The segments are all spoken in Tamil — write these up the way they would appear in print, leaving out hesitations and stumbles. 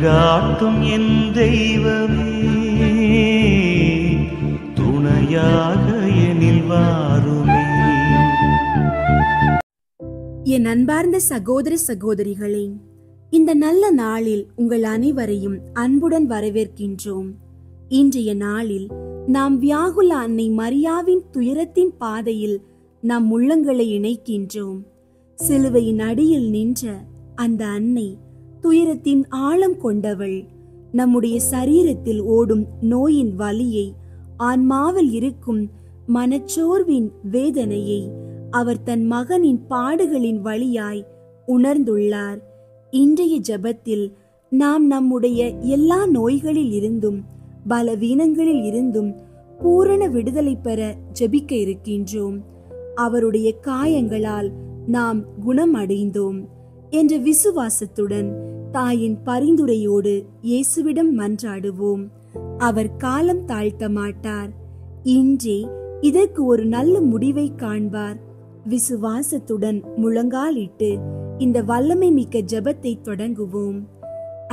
வழிகாட்டும் என் தெய்வமே, துணையாக எனில் வாருமே. என் அன்பார்ந்த சகோதர சகோதரிகளே, இந்த நல்ல நாளில் உங்கள் அனைவரையும் அன்புடன் வரவேற்கின்றோம். இன்றைய நாளில் நாம் வியாகுல அன்னை மரியாவின் துயரத்தின் பாதையில் நம் உள்ளங்களை இணைக்கின்றோம். சிலுவையின் அடியில் நின்ற அந்த அன்னை துயரத்தின் ஆழம் கொண்டவள். நம்முடைய சரீரத்தில் ஓடும் நோயின் வலியை, ஆன்மாவில் இருக்கும் மனச்சோர்வின் வேதனையை அவர் தன் மகனின் பாடுகளின் வழியாய் உணர்ந்துள்ளார். இன்றைய ஜெபத்தில் நாம் நம்முடைய எல்லா நோய்களில் இருந்தும் பலவீனங்களில் இருந்தும் பூரண விடுதலை பெற ஜெபிக்க இருக்கின்றோம். அவருடைய காயங்களால் நாம் குணமடைந்தோம் என்ற விசுவாசத்துடன் தாயின் பரிந்துரையோடு இயேசுவிடம் மன்றாடுவோம். அவர் காலம் தாழ்த்த மாட்டார். இன்றே இதற்கு ஒரு நல்ல முடிவை காண்பார். விசுவாசத்துடன் முழங்காலிட்டு இந்த வல்லமை மிக்க ஜெபத்தை தொடங்குவோம்.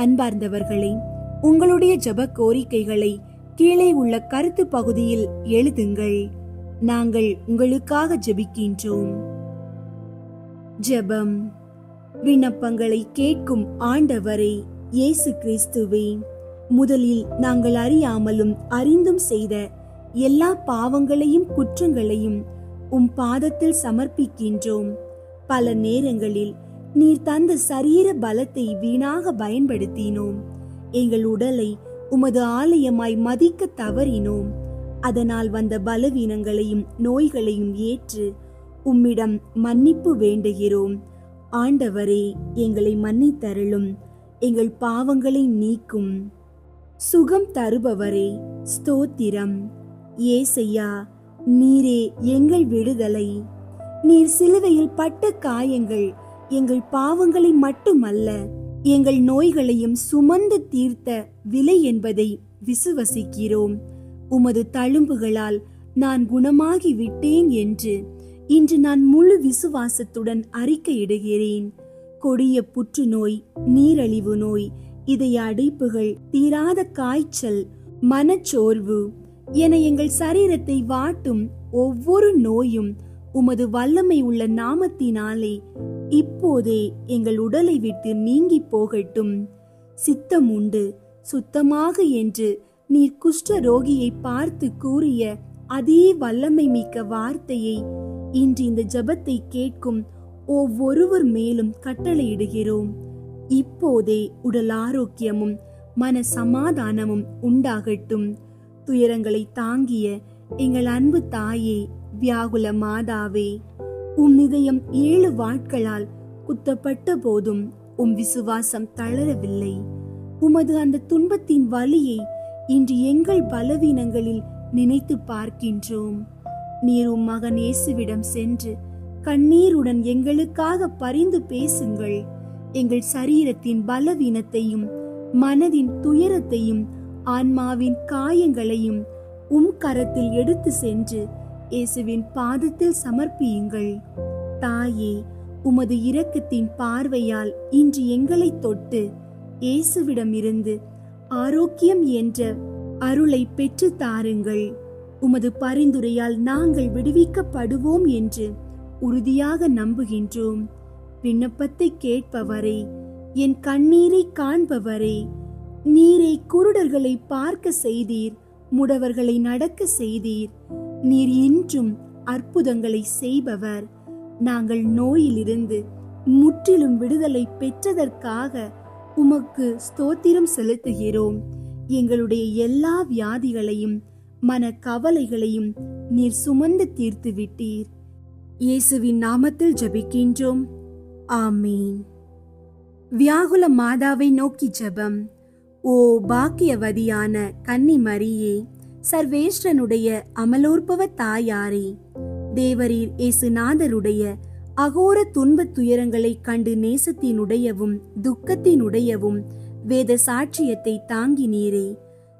அன்பார்ந்தவர்களே, உங்களுடைய ஜெப கோரிக்கைகளை கீழே உள்ள கருத்து பகுதியில் எழுதுங்கள். நாங்கள் உங்களுக்காக ஜெபிக்கின்றோம். ஜெபம். விண்ணப்பங்களை கேட்கும் ஆண்டவரே இயேசு கிறிஸ்துவே, முதலில் நாங்கள் அறியாமலும் அறிந்தும் செய்த எல்லா பாவங்களையும் குற்றங்களையும் உம் பாதத்தில் சமர்ப்பிக்கின்றோம். பல நேரங்களில் நீர் தந்த சரீர பலத்தை வீணாக பயன்படுத்தினோம். எங்கள் உடலை உமது ஆலயமாய் மதிக்க தவறினோம். அதனால் வந்த பலவீனங்களையும் நோய்களையும் ஏற்று உம்மிடம் மன்னிப்பு வேண்டுகிறோம். ஆண்டவரே, எங்களை மன்னித்தருளும். எங்கள் பாவங்களை நீக்கும். சுகம் தருபவரே, ஸ்தோத்திரம். ஏசையா, நீரே எங்கள் விடுதலை. நீர் சிலுவையில் பட்ட காயங்கள் எங்கள் பாவங்களை மட்டுமல்ல, எங்கள் நோய்களையும் சுமந்து தீர்த்த விலை என்பதை விசுவசிக்கிறோம். உமது தழும்புகளால் நான் குணமாகி விட்டேன் என்று இன்று நான் முழு விசுவாசத்துடன் அறிக்கையிடுகிறேன். கொடிய புற்றுநோய், நீரழிவு நோய், இதய அடைப்புகள், தீராத காய்ச்சல், மனச்சோர்வு என எங்கள் சரீரத்தை வாட்டும் ஒவ்வொரு நோயும் உமது வல்லமை உள்ள நாமத்தினாலே இப்போதே எங்கள் உடலை விட்டு நீங்கி போகட்டும். சித்தம் உண்டு, சுத்தமாக என்று நீர் குஷ்ட ரோகியை பார்த்து கூறிய அதே வல்லமை மிக்க வார்த்தையை இன்று இந்த ஜெபத்தை கேட்கும் ஒவ்வொருவர் மேலும் கட்டளையிடுகிறோம். இப்போதே உடல் ஆரோக்கியமும் மன சமாதானமும் உண்டாகட்டும். துயரங்களை தாங்கிய எங்கள் அன்பு தாயே, வியாகுல மாதாவே, உம் இதயம் 7 வாட்களால் குத்தப்பட்ட போதும் உம் விசுவாசம் தளரவில்லை. உமது அந்த துன்பத்தின் வலியை இன்று எங்கள் பலவீனங்களில் நினைத்து பார்க்கின்றோம். நீர் உம் மகன் இயேசுவிடம் சென்று கண்ணீருடன் எங்களுக்காக பரிந்து பேசுங்கள். எங்கள் சரீரத்தின் பலவீனத்தையும் மனதின் துயரத்தையும் ஆன்மாவின் காயங்களையும் உம் கரத்தில் எடுத்து சென்று இயேசுவின் பாதத்தில் சமர்ப்பியுங்கள். தாயே, உமது இரக்கத்தின் பார்வையால் இன்று எங்களை தொட்டு இயேசுவிடம் இருந்து ஆரோக்கியம் என்ற அருளை பெற்று தாருங்கள். உமது பரிந்துரையால் நாங்கள் விடுவிக்கப்படுவோம் என்று உறுதியாக நம்புகின்றோம். விண்ணப்பத்தை கேட்பவரே, என் கண்ணீரை காண்பவரே, நீரை குருடர்களை பார்க்க செய்தீர், முடவர்களை நடக்க செய்தீர். நீர் இன்றும் அற்புதங்களை செய்பவர். நாங்கள் நோயிலிருந்து முற்றிலும் விடுதலை பெற்றதற்காக உமக்கு ஸ்தோத்திரம் செலுத்துகிறோம். எங்களுடைய எல்லா வியாதிகளையும் மன கவலைகளையும் நீர் சுமந்து தீர்த்து விட்டீர். இயேசுவின் நாமத்தில் ஜெபிக்கின்றோம். ஆமீன். வியாகுல மாதாவை நோக்கி ஜெபம். ஓ பாக்கியவதியான கன்னி மரியே, சர்வேஸ்வரனுடைய அமலோற்பவ தாயாரே, தேவரீர் இயேசுநாதருடைய அகோர துன்பத் துயரங்களை கண்டு நேசத்தினுடையவும் துக்கத்தினுடையவும் வேத சாட்சியத்தை தாங்கினீரே.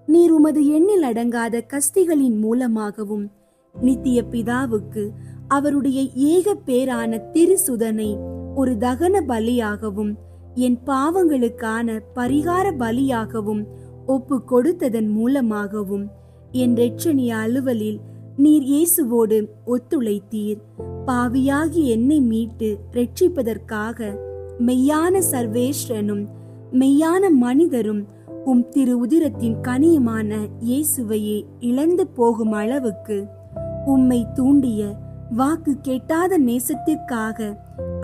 நீர் உமது எண்ணில் அடங்காத கஸ்திகளின் மூலமாகவும் நித்திய பிதாவுக்கு அவருடைய ஏக பேரான திருசுதனை ஒரு தகன பலியாகவும் என் பாவங்களுக்கான பரிகார பலியாகவும் ஒப்பு கொடுத்ததன் மூலமாகவும் என் இரட்சணிய அலுவலில் நீர் இயேசுவோடு ஒத்துழைத்தீர். பாவியாகி என்னை மீட்டு ரட்சிப்பதற்காக மெய்யான சர்வேஸ்வரனும் மெய்யான மனிதரும் உம் திரு உதிரத்தின் கனியுமான இயேசுவையே இழந்து போகும் அளவுக்கு உம்மை தூண்டிய வாக்கு கேட்டாத நேசத்திற்காக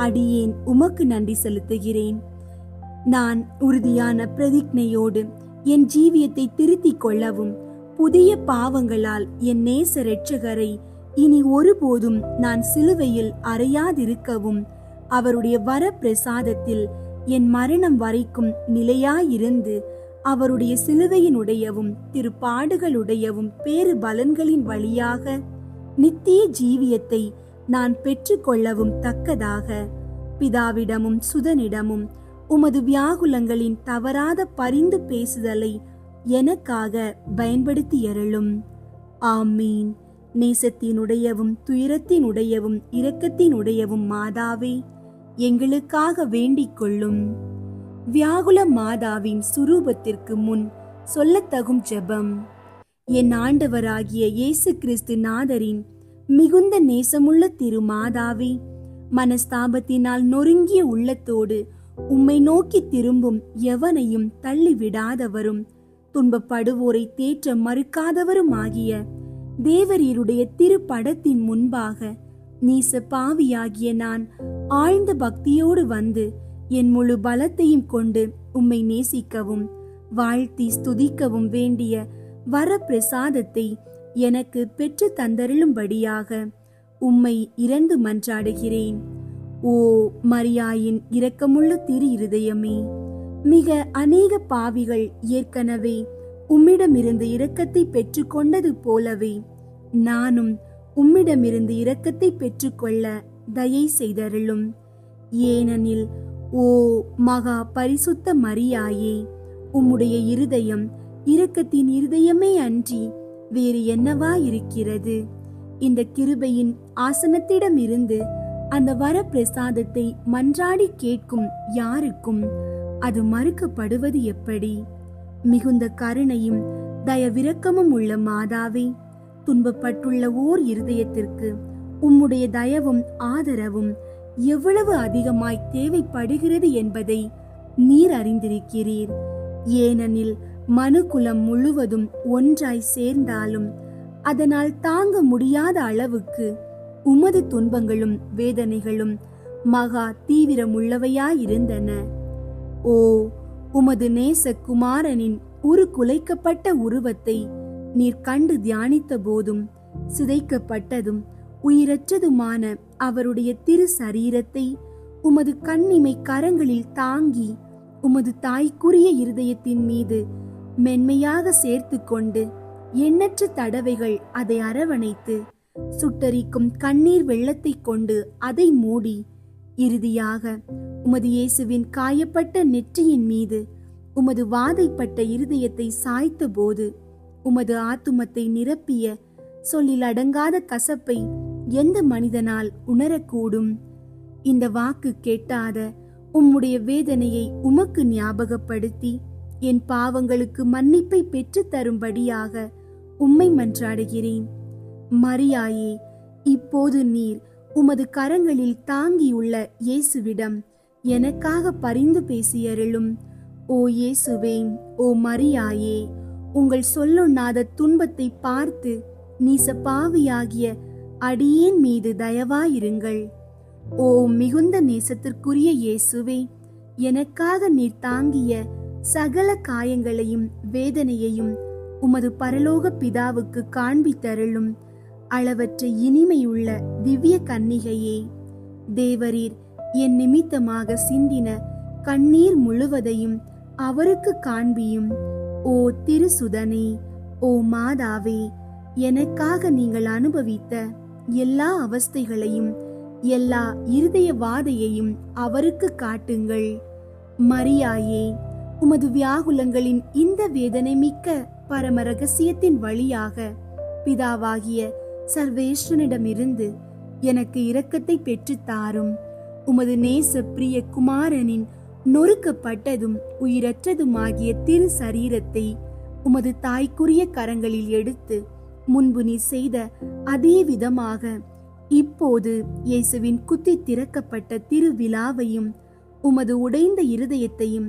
அடியேன் உமக்கு நன்றி செலுத்துகிறேன். நான் உறுதியான பிரதிஜ்ஞையோடு என் ஜீவியத்தை திருத்திக் கொள்ளவும் புதிய பாவங்களால் என் நேச இரட்சகரை இனி ஒருபோதும் நான் சிலுவையில் அறையாதிருக்கவும் அவருடைய வர பிரசாதத்தில் என் மரணம் வரைக்கும் நிலையாயிருந்து அவருடைய சிலுவையினுடையவும் திருப்பாடுகளுடையவும் பேறு பலன்களின் வழியாக நித்திய ஜீவியத்தை நான் பெற்றுக்கொள்ளவும் தக்கதாக பிதாவிடமும் சுதனிடமும் உமது வியாகுலங்களின் தவறாத பரிந்து பேசுதலை எனக்காக பயன்படுத்தியருளும். ஆமீன். நேசத்தினுடையவும் துயரத்தினுடையவும் இரக்கத்தினுடையவும் மாதாவே, எங்களுக்காக வேண்டிக் கொள்ளும். வியாகுல மாதாவின் சுரூபத்திற்கு முன் சொல்லத்தகும் ஜெபம். என் ஆண்டவராகிய இயேசு கிறிஸ்து நாதரின் மிகுந்த நேசமுள்ள திரு மாதாவே, மனஸ்தாபத்தினால் நொறுங்கிய உள்ளத்தோடு உம்மை நோக்கி திரும்பும் எவனையும் தள்ளிவிடாதவரும் துன்பப்படுவோரை தேற்ற மறுக்காதவரும் ஆகிய தேவரீருடைய திருப்படத்தின் முன்பாக நீச பாவியாகிய நான் ஆழ்ந்த பக்தியோடு வந்து என் முழு பலத்தையும் கொண்டு உம்மை நேசிக்கவும் வாழ்த்தி ஸ்துதிக்கவும் வேண்டிய வர பிரசாதத்தை எனக்கு பெற்று தந்தருளும்படியாக உம்மை இறந்து மன்றாடுகிறேன். ஓ மரியாயின் இரக்கமுள்ள திரு இருதயமே, மிக அநேக பாவிகள் ஏற்கனவே உம்மிடமிருந்து இரக்கத்தை பெற்றுக்கொண்டது போலவே நானும் உம்மிடமிருந்து இரக்கத்தை பெற்றுக்கொள்ள தயை செய்தருளும். ஏனெனில் ஓ மகா பரிசுத்த மரியாயே, உம்முடைய இருதயம் இரக்கத்தின் இருதயமே அன்றி வேறு என்னவா இருக்கிறது? இந்த கிருபையின் ஆசனத்திடமிருந்து அந்த வர பிரசாதத்தை மன்றாடி கேட்கும் யாருக்கும் அது மறுக்கப்படுவது எப்படி? மிகுந்த கருணையும் தயவிரக்கமும் உள்ள மாதாவே, துன்பப்பட்டுள்ள ஓர் இருதயத்திற்கு உம்முடைய தயவும் ஆதரவும் எவ்வளவு அதிகமாய் தேவைப்படுகிறது என்பதை நீர் அறிந்திருக்கிறீர். ஏனெனில் மனுக்குலம் முழுவதும் ஒன்றாய் சேர்ந்தாலும் அதனால் தாங்க முடியாத அளவுக்கு உமது துன்பங்களும் வேதனைகளும் மகா தீவிரமுள்ளவையாயிருந்தன. ஓ உமது நேச குமாரனின் குலைக்கப்பட்ட உருவத்தை நீர் கண்டு தியானித்த போதும் சிதைக்கப்பட்டதும் உயிரற்றதுமான அவருடைய திரு சரீரத்தை உமது கண்ணிமை கரங்களில் தாங்கி உமது தாய்க்குரிய இருதயத்தின் மீது மென்மையாக சேர்த்து கொண்டு எண்ணற்ற தடவைகள் அதை அரவணைத்து சுட்டரிக்கும் கண்ணீர் வெள்ளத்தை கொண்டு அதை மூடி இறுதியாக உமது இயேசுவின் காயப்பட்ட நெற்றியின் மீது உமது வாதைப்பட்ட இருதயத்தை சாய்த்த போது உமது ஆத்துமத்தை நிரப்பிய சொல்லில் அடங்காத கசப்பை எந்த மனிதனால் உணரக்கூடும்? இந்த வாக்கு கேட்டாத உம்முடைய வேதனையை உமக்கு ஞாபகப்படுத்தி என் பாவங்களுக்கு மன்னிப்பை பெற்று தரும்படியாக உம்மை மன்றாடுகிறேன். மரியாயே, இப்போது நீர் உமது கரங்களில் தாங்கியுள்ள இயேசுவிடம் எனக்காக பரிந்து பேசியருளும். ஓ இயேசுவே, ஓ மரியாயே, உங்கள் சொல்லொண்ணாத துன்பத்தை பார்த்து நீச பாவியாகிய அடியேன் மீது தயவாயிருங்கள். ஓ மிகுந்த நேசத்திற்குரிய இயேசுவே, எனக்காக நீர் தாங்கிய சகல காயங்களையும் வேதனையையும் உமது பரலோக பிதாவுக்கு காண்பித்தருளும். அளவற்ற இனிமையுள்ள திவ்ய கன்னிகையே, தேவரீர் என் நிமித்தமாக சிந்தின கண்ணீர் முழுவதையும் அவருக்கு காண்பியும். ஓ திருசுதனே, ஓ மாதாவே, எனக்காக நீங்கள் அனுபவித்த எல்லா அவஸ்தைகளையும் எல்லா இருதய வாதையையும் அவருக்கு காட்டுங்கள். மரியாயே, உமது வியாகுலங்களின் இந்த வேதனை மிக்க பரம ரகசியத்தின் வழியாக பிதாவாகிய சர்வேஸ்வரனிடமிருந்து எனக்கு இரக்கத்தை பெற்று தாரும். உமது நேச பிரிய குமாரனின் நொறுக்கப்பட்டதும் உயிரற்றதுமாகிய திரு சரீரத்தை உமது தாய்க்குரிய கரங்களில் எடுத்து முன்பு நீ செய்த அதே விதமாக இப்போது இயேசுவின் குத்தி திறக்கப்பட்ட திருவிழாவையும் உமது உடைந்த இருதயத்தையும்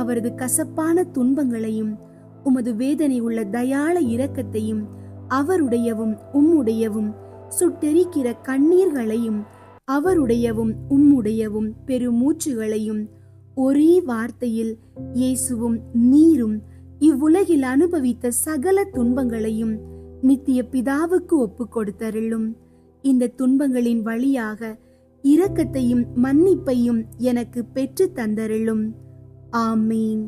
அவரது கசப்பான துன்பங்களையும் உமது வேதனை உள்ள தயாள இரக்கத்தையும் அவருடையவும் உம்முடையவும் சுட்டெரிக்கிற கண்ணீர்களையும் அவருடையவும் உம்முடையவும் பெருமூச்சுகளையும் ஒரே வார்த்தையில் இயேசுவும் நீரும் இவ்வுலகில் அனுபவித்த சகல துன்பங்களையும் நித்திய பிதாவுக்கு ஒப்பு கொடுத்தருளும். இந்த துன்பங்களின் வழியாக இரக்கத்தையும் மன்னிப்பையும் எனக்கு பெற்று தந்தருளும். ஆமீன்.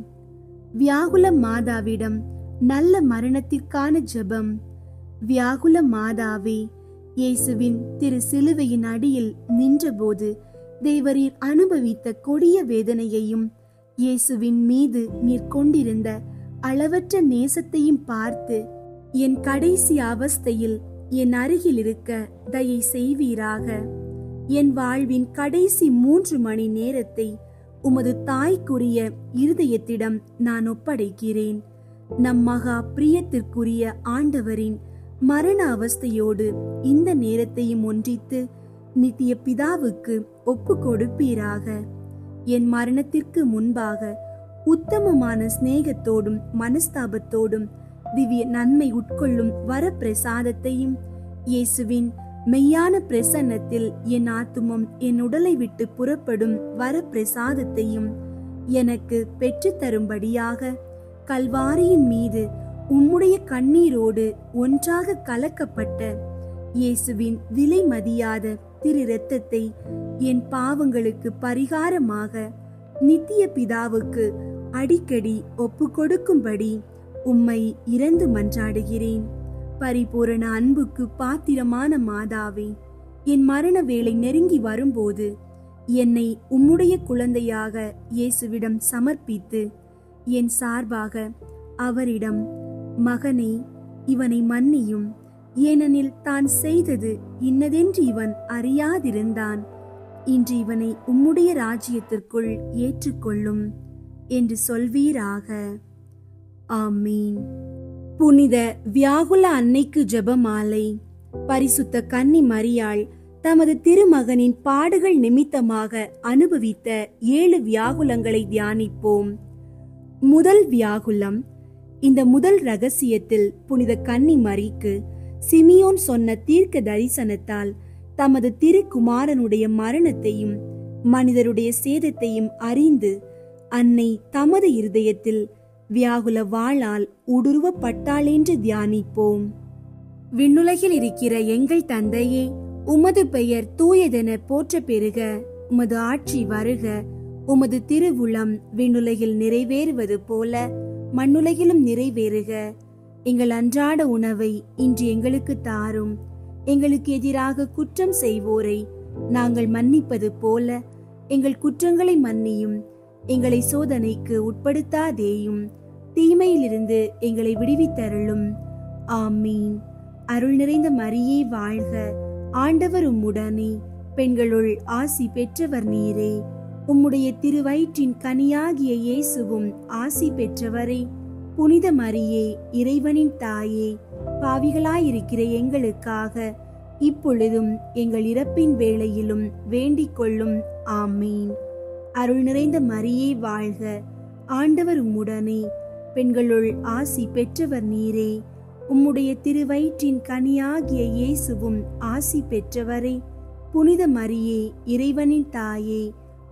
வியாகுல மாதாவிடம் நல்ல மரணத்திற்கான ஜெபம். வியாகுல மாதாவே, இயேசுவின் திரு சிலுவையின் அடியில் நின்றபோது தேவரீர் அனுபவித்த கொடிய வேதனையையும் இயேசுவின் மீது நீர் கொண்டிருந்த அளவற்ற நேசத்தையும் பார்த்து என் கடைசி அவஸ்தையில் என் அருகில் இருக்க தயை செய்வீராக. என் வாழ்வின் கடைசி 3 மணி நேரத்தை உமது தாய்க்குரிய இருதயத்திடம் நான் ஒப்படைக்கிறேன். நம் மகா பிரியத்திற்குரிய ஆண்டவரின் மரண அவஸ்தையோடு இந்த நேரத்தையும் ஒன்றித்து நித்திய பிதாவுக்கு ஒப்பு கொடுப்பீராக. என் மரணத்திற்கு முன்பாக உத்தமமான சிநேகத்தோடும் மனஸ்தாபத்தோடும் திவ்ய நன்மை உட்கொள்ளும் வரப்பிரசாதத்தையும் இயேசுவின் மெய்யான பிரசன்னத்தில் என் ஆத்துமம் என் உடலை விட்டு புறப்படும் வரப்பிரசாதத்தையும் எனக்கு பெற்று தரும்படியாக கல்வாரியின் மீது உம்முடைய கண்ணீரோடு ஒன்றாக கலக்கப்பட்ட இயேசுவின் விலை மதியாத திரு இரத்தத்தை என் பாவங்களுக்கு பரிகாரமாக நித்திய பிதாவுக்கு அடிக்கடி ஒப்பு கொடுக்கும்படி உம்மை இறந்து மன்றாடுகிறேன். பரிபூரண அன்புக்கு பாத்திரமான மாதாவே, என் மரண வேளை நெருங்கி வரும்போது என்னை உம்முடைய குழந்தையாக இயேசுவிடம் சமர்ப்பித்து என் சார்பாக அவரிடம், மகனே, இவனை மன்னியும், ஏனெனில் தான் செய்தது இன்னதென்று இவன் அறியாதிருந்தான், இன்று இவனை உம்முடைய ராஜ்யத்திற்குள் ஏற்றுக்கொள்ளும் என்று சொல்வீராக. ஆமீன். புனித வியாகுல அன்னைக்கு ஜெபமாலை. பரிசுத்த கன்னி மரியாள் தமது திருமகனின் பாடுகள் நிமித்தமாக அனுபவித்த 7 வியாகுலங்களை தியானிப்போம். முதல் வியாகுலம். இந்த முதல் ரகசியத்தில் புனித கன்னி மரிக்கு சிமியோன் சொன்ன தீர்க்க தரிசனத்தால் தமது திருக்குமாரனுடைய மரணத்தையும் மனிதருடைய சேதத்தையும் அறிந்து அன்னை தமது இருதயத்தில் வியாகுல வாளால் ஊடுருவப்பட்டாள் என்று தியானிப்போம். விண்ணுலகில் இருக்கிற எங்கள் தந்தையே, உமது பெயர் தூயதென போற்ற பெறுக. உமது ஆட்சி வருக. உமது திருவுளம் விண்ணுலகில் நிறைவேறுவது போல மண்ணுலகிலும் நிறைவேறுக. எங்கள் அன்றாட உணவை இன்று எங்களுக்கு தாரும். எங்களுக்கு எதிராக குற்றம் செய்வோரை நாங்கள் மன்னிப்பது போல எங்கள் குற்றங்களை மன்னியும். எங்களை சோதனைக்கு உட்படுத்தாதேயும், தீமையிலிருந்து எங்களை விடுவித்தருளும். ஆமீன். அருள் நிறைந்த மரியே வாழ்க. ஆண்டவர் உம்முடனே, பெண்களுள் ஆசி பெற்றவர் நீரே. உம்முடைய திருவயிற்றின் கனியாகிய இயேசுவும் ஆசி பெற்றவரே. புனித மரியே, இறைவனின் தாயே, பாவிகளாயிருக்கிற எங்களுக்காக இப்பொழுதும் எங்கள் இறப்பின் வேளையிலும் வேண்டிக் கொள்ளும். ஆமீன். அருள் நிறைந்த மரியே வாழ்க. ஆண்டவர் உம்முடனே, பெண்களுள் ஆசி பெற்றவர் நீரே. உம்முடைய திருவயிற்றின் கனியாகிய இயேசுவும் ஆசி பெற்றவரே. புனித மரியே, இறைவனின் தாயே,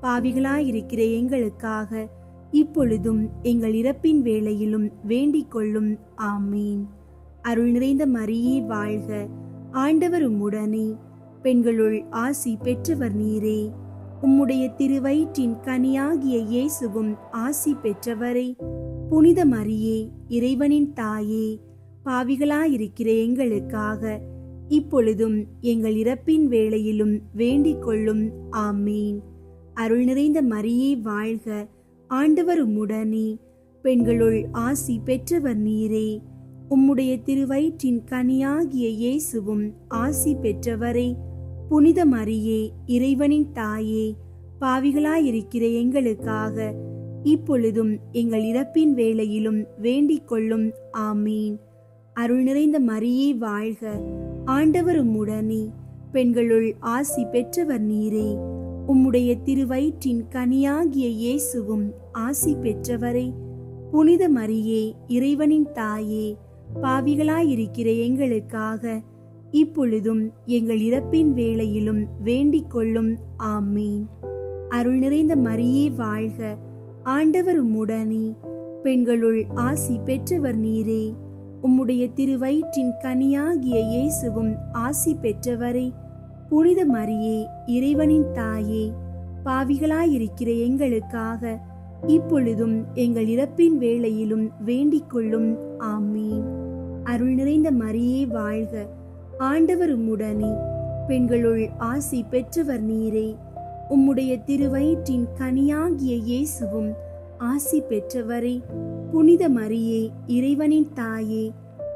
பாவிகளாயிருக்கிற எங்களுக்காக இப்பொழுதும் எங்கள் இறப்பின் வேளையிலும் வேண்டிக் கொள்ளும். ஆமீன். அருள் நிறைந்த மரியே வாழ்க. ஆண்டவர் உம்முடனே, பெண்களுள் ஆசி பெற்றவர் நீரே. உம்முடைய திருவயிற்றின் கனியாகிய இயேசுவும் ஆசி பெற்றவரே. புனித மரியே, இறைவனின் தாயே, பாவிகளாயிருக்கிற எங்களுக்காக இப்பொழுதும் எங்கள் இறப்பின் வேளையிலும் வேண்டிக் கொள்ளும். ஆமீன். அருள் நிறைந்த மரியே வாழ்க. ஆண்டவர் உம்முடனே, பெண்களுள் ஆசி பெற்றவர் நீரே. உம்முடைய திருவயிற்றின் கனியாகிய இயேசுவும் ஆசி பெற்றவரே. புனித மரியே, இறைவனின் தாயே, பாவிகளாயிருக்கிற எங்களுக்காக இப்பொழுதும் எங்கள் இறப்பின் வேளையிலும் வேண்டிக் கொள்ளும். ஆமீன். அருள் நிறைந்த மரியே வாழ்க, ஆண்டவர் உம்முடனே, பெண்களுள் ஆசி பெற்றவர் நீரே. உம்முடைய திருவயிற்றின் கனியாகிய இயேசுவும் ஆசி பெற்றவரே. புனித மரியே, இறைவனின் தாயே, பாவிகளாயிருக்கிற எங்களுக்காக இப்பொழுதும் எங்கள் இறப்பின் வேளையிலும் வேண்டிக் கொள்ளும். ஆமீன். அருள் நிறைந்த மரியே வாழ்க, ஆண்டவர் உம்முடனே, பெண்களுள் ஆசி பெற்றவர் நீரே. உம்முடைய திருவயிற்றின் கனியாகிய இயேசுவும் ஆசி பெற்றவரே. புனித மரியே, இறைவனின் தாயே, பாவிகளாயிருக்கிற எங்களுக்காக இப்பொழுதும் எங்கள் இறப்பின் வேளையிலும் வேண்டிக் கொள்ளும். ஆமீன். அருள் நிறைந்த மரியே வாழ்க, ஆண்டவர் உம்முடனே, பெண்களுள் ஆசி பெற்றவர் நீரே. உம்முடைய திருவயிற்றின் கனியாகிய இயேசுவும் ஆசி பெற்றவரே. புனித மரியே, இறைவனின் தாயே,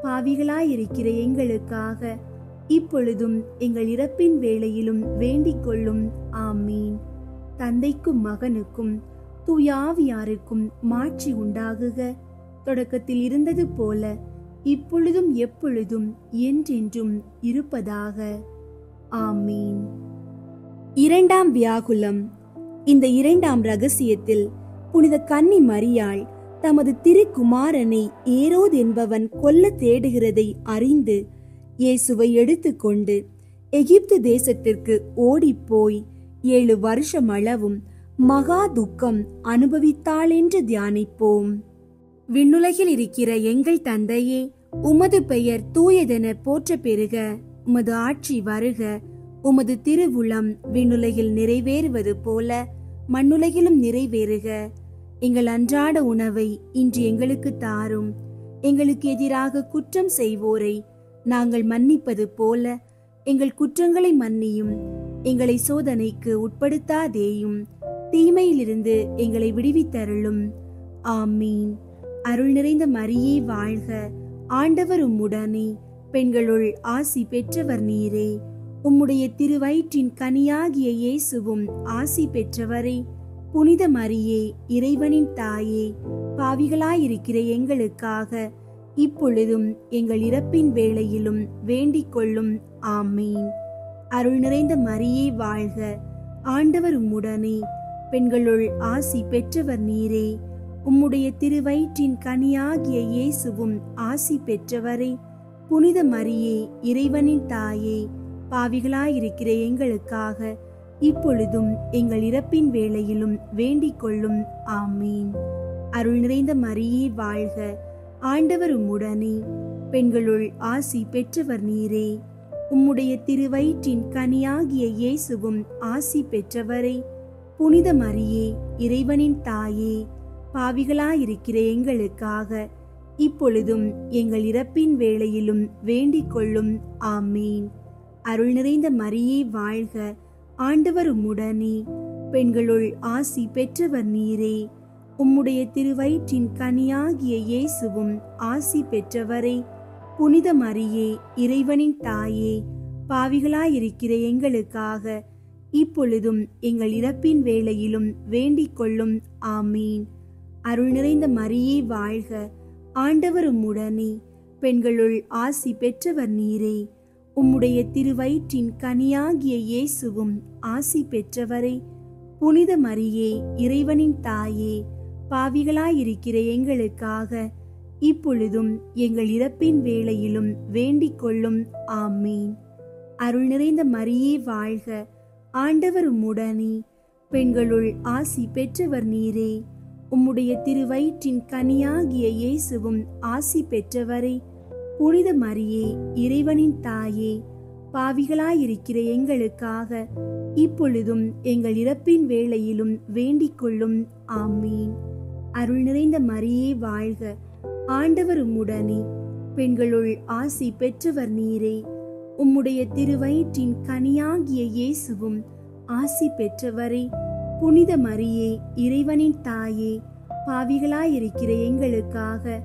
பாவிகளாயிருக்கிற எங்களுக்காக இப்பொழுதும் எங்கள் இறப்பின் வேளையிலும் வேண்டிக் கொள்ளும். ஆமீன். தந்தைக்கும் மகனுக்கும் தூயாவியாருக்கும் மாட்சி உண்டாகுக. தொடக்கத்தில் இருந்தது போல இப்பொழுதும் எப்பொழுதும் என்றென்றும் இருப்பதாக. ஆமீன். இரண்டாம் வியாகுலம். இந்த இரண்டாம் ரகசியத்தில் புனித கன்னி மரியாள் தமது திருக்குமாரனை ஏரோது என்பவன் கொல்ல தேடுகிறதை அறிந்து இயேசுவை எடுத்துக்கொண்டு எகிப்து தேசத்திற்கு ஓடிப்போய் 7 வருஷம் அளவும் மகா துக்கம் அனுபவித்தாள் என்று தியானிப்போம். விண்ணுலகில் இருக்கிற எங்கள் தந்தையே, உமது பெயர் தூயதென போற்ற பெறுக. உமது ஆட்சி வருக. உமது திருவுளம் விண்ணுலகில் நிறைவேறுவது போல மண்ணுலகிலும் நிறைவேறுக. எங்கள் அன்றாட உணவை இன்று எங்களுக்கு தாரும். எங்களுக்கு எதிராக குற்றம் செய்வோரை நாங்கள் மன்னிப்பது போல எங்கள் குற்றங்களை மன்னியும். எங்களை சோதனைக்கு உட்படுத்தாதேயும், தீமையிலிருந்து எங்களை விடுவித்தருளும். ஆமீன். அருள் நிறைந்த மரியே வாழ்க, ஆண்டவர் உம்முடனே, பெண்களுள் ஆசி பெற்றவர் நீரே. உம்முடைய திருவயிற்றின் கனியாகிய இயேசுவும் ஆசி பெற்றவரே. புனித மரியே, இறைவனின் தாயே, பாவிகளாயிருக்கிற எங்களுக்காக இப்பொழுதும் எங்கள் இறப்பின் வேளையிலும் வேண்டிக் கொள்ளும். ஆமீன். அருள் நிறைந்த மரியே வாழ்க, ஆண்டவர் உம்முடனே, பெண்களுள் ஆசி பெற்றவர் நீரே. உம்முடைய திருவயிற்றின் கனியாகிய இயேசுவும் ஆசி பெற்றவரே. புனித மரியே, இறைவனின் தாயே, பாவிகளாயிருக்கிற எங்களுக்காக இப்பொழுதும் எங்கள் இறப்பின் வேளையிலும் வேண்டிக் கொள்ளும். ஆமீன். அருள் நிறைந்த மரியே வாழ்க, ஆண்டவர் உம்முடனே, பெண்களுள் ஆசி பெற்றவர் நீரே. உம்முடைய திருவயிற்றின் கனியாகிய இயேசுவும் ஆசி பெற்றவரே. புனித மரியே, இறைவனின் தாயே, பாவிகளாயிருக்கிற எங்களுக்காக இப்பொழுதும் எங்கள் இறப்பின் வேளையிலும் வேண்டிக் கொள்ளும். ஆமீன். அருள் நிறைந்த மரியே வாழ்க, ஆண்டவர் உம்முடனே, பெண்களுள் ஆசி பெற்றவர் நீரே. உம்முடைய திருவயிற்றின் கனியாகிய இயேசுவும் ஆசி பெற்றவரே. புனித மரியே, இறைவனின் தாயே, பாவிகளாயிருக்கிற எங்களுக்காக இப்பொழுதும் எங்கள் இறப்பின் வேளையிலும் வேண்டிக் கொள்ளும். ஆமீன். அருள் நிறைந்த மரியே வாழ்க, ஆண்டவர் உம்முடனே, பெண்களுள் ஆசி பெற்றவர் நீரே. உம்முடைய திருவயிற்றின் கனியாகிய இயேசுவும் ஆசி பெற்றவரே. புனித மரியே, இறைவனின் தாயே, பாவிகளாயிருக்கிற எங்களுக்காக இப்பொழுதும் எங்கள் இறப்பின் வேளையிலும் வேண்டிக் கொள்ளும். ஆமீன். அருள் நிறைந்த மரியே வாழ்க, ஆண்டவர் உம்முடனே, பெண்களுள் ஆசி பெற்றவர் நீரே. உம்முடைய திருவயிற்றின் கனியாகிய இயேசுவும் ஆசி பெற்றவரே. புனித மரியே, இறைவனின் தாயே, பாவிகளாயிருக்கிற எங்களுக்காக இப்பொழுதும் எங்கள் இறப்பின் வேளையிலும் வேண்டிக் கொள்ளும். ஆமீன். அருள் நிறைந்த மரியே வாழ்க, ஆண்டவர் உம்முடனே, பெண்களுள் ஆசி பெற்றவர் நீரே. உம்முடைய திருவயிற்றின் கனியாகிய இயேசுவும் ஆசி பெற்றவரே. புனித மரியே, இறைவனின் தாயே, பாவிகளாயிருக்கிற எங்களுக்காக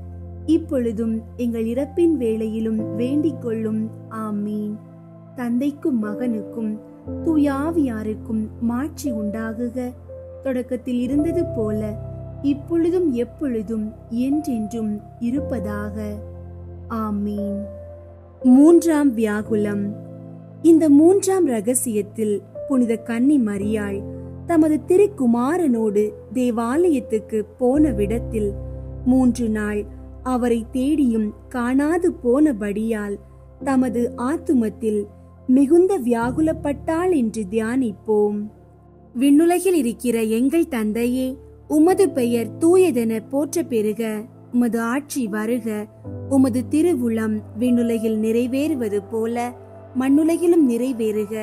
இப்பொழுதும் எங்கள் இறப்பின் வேளையிலும் வேண்டிக் கொள்ளும். ஆமீன். தந்தைக்கும் மகனுக்கும் தூயாவியாருக்கும் மாட்சி உண்டாகுக. தொடக்கத்தில் இருந்தது போல இப்பொழுதும் எப்பொழுதும் என்றென்றும் இருப்பதாக. ஆமீன். மூன்றாம் வியாகுலம். இந்த மூன்றாம் ரகசியத்தில் புனித கன்னி மரியாள் தமது திருக்குமாரனோடு தேவாலயத்துக்கு போன விடத்தில் 3 நாள் அவரை தேடியும் காணாது போனபடியால் தமது ஆத்துமத்தில் மிகுந்த வியாகுலப்பட்டாள் என்று தியானிப்போம். விண்ணுலகில் இருக்கிற எங்கள் தந்தையே, உமது பெயர் தூயதென போற்ற பெறுக. உமது ஆட்சி வருக. உமது திருவுளம் விண்ணுலகில் நிறைவேறுவது போல மண்ணுலகிலும் நிறைவேறுக.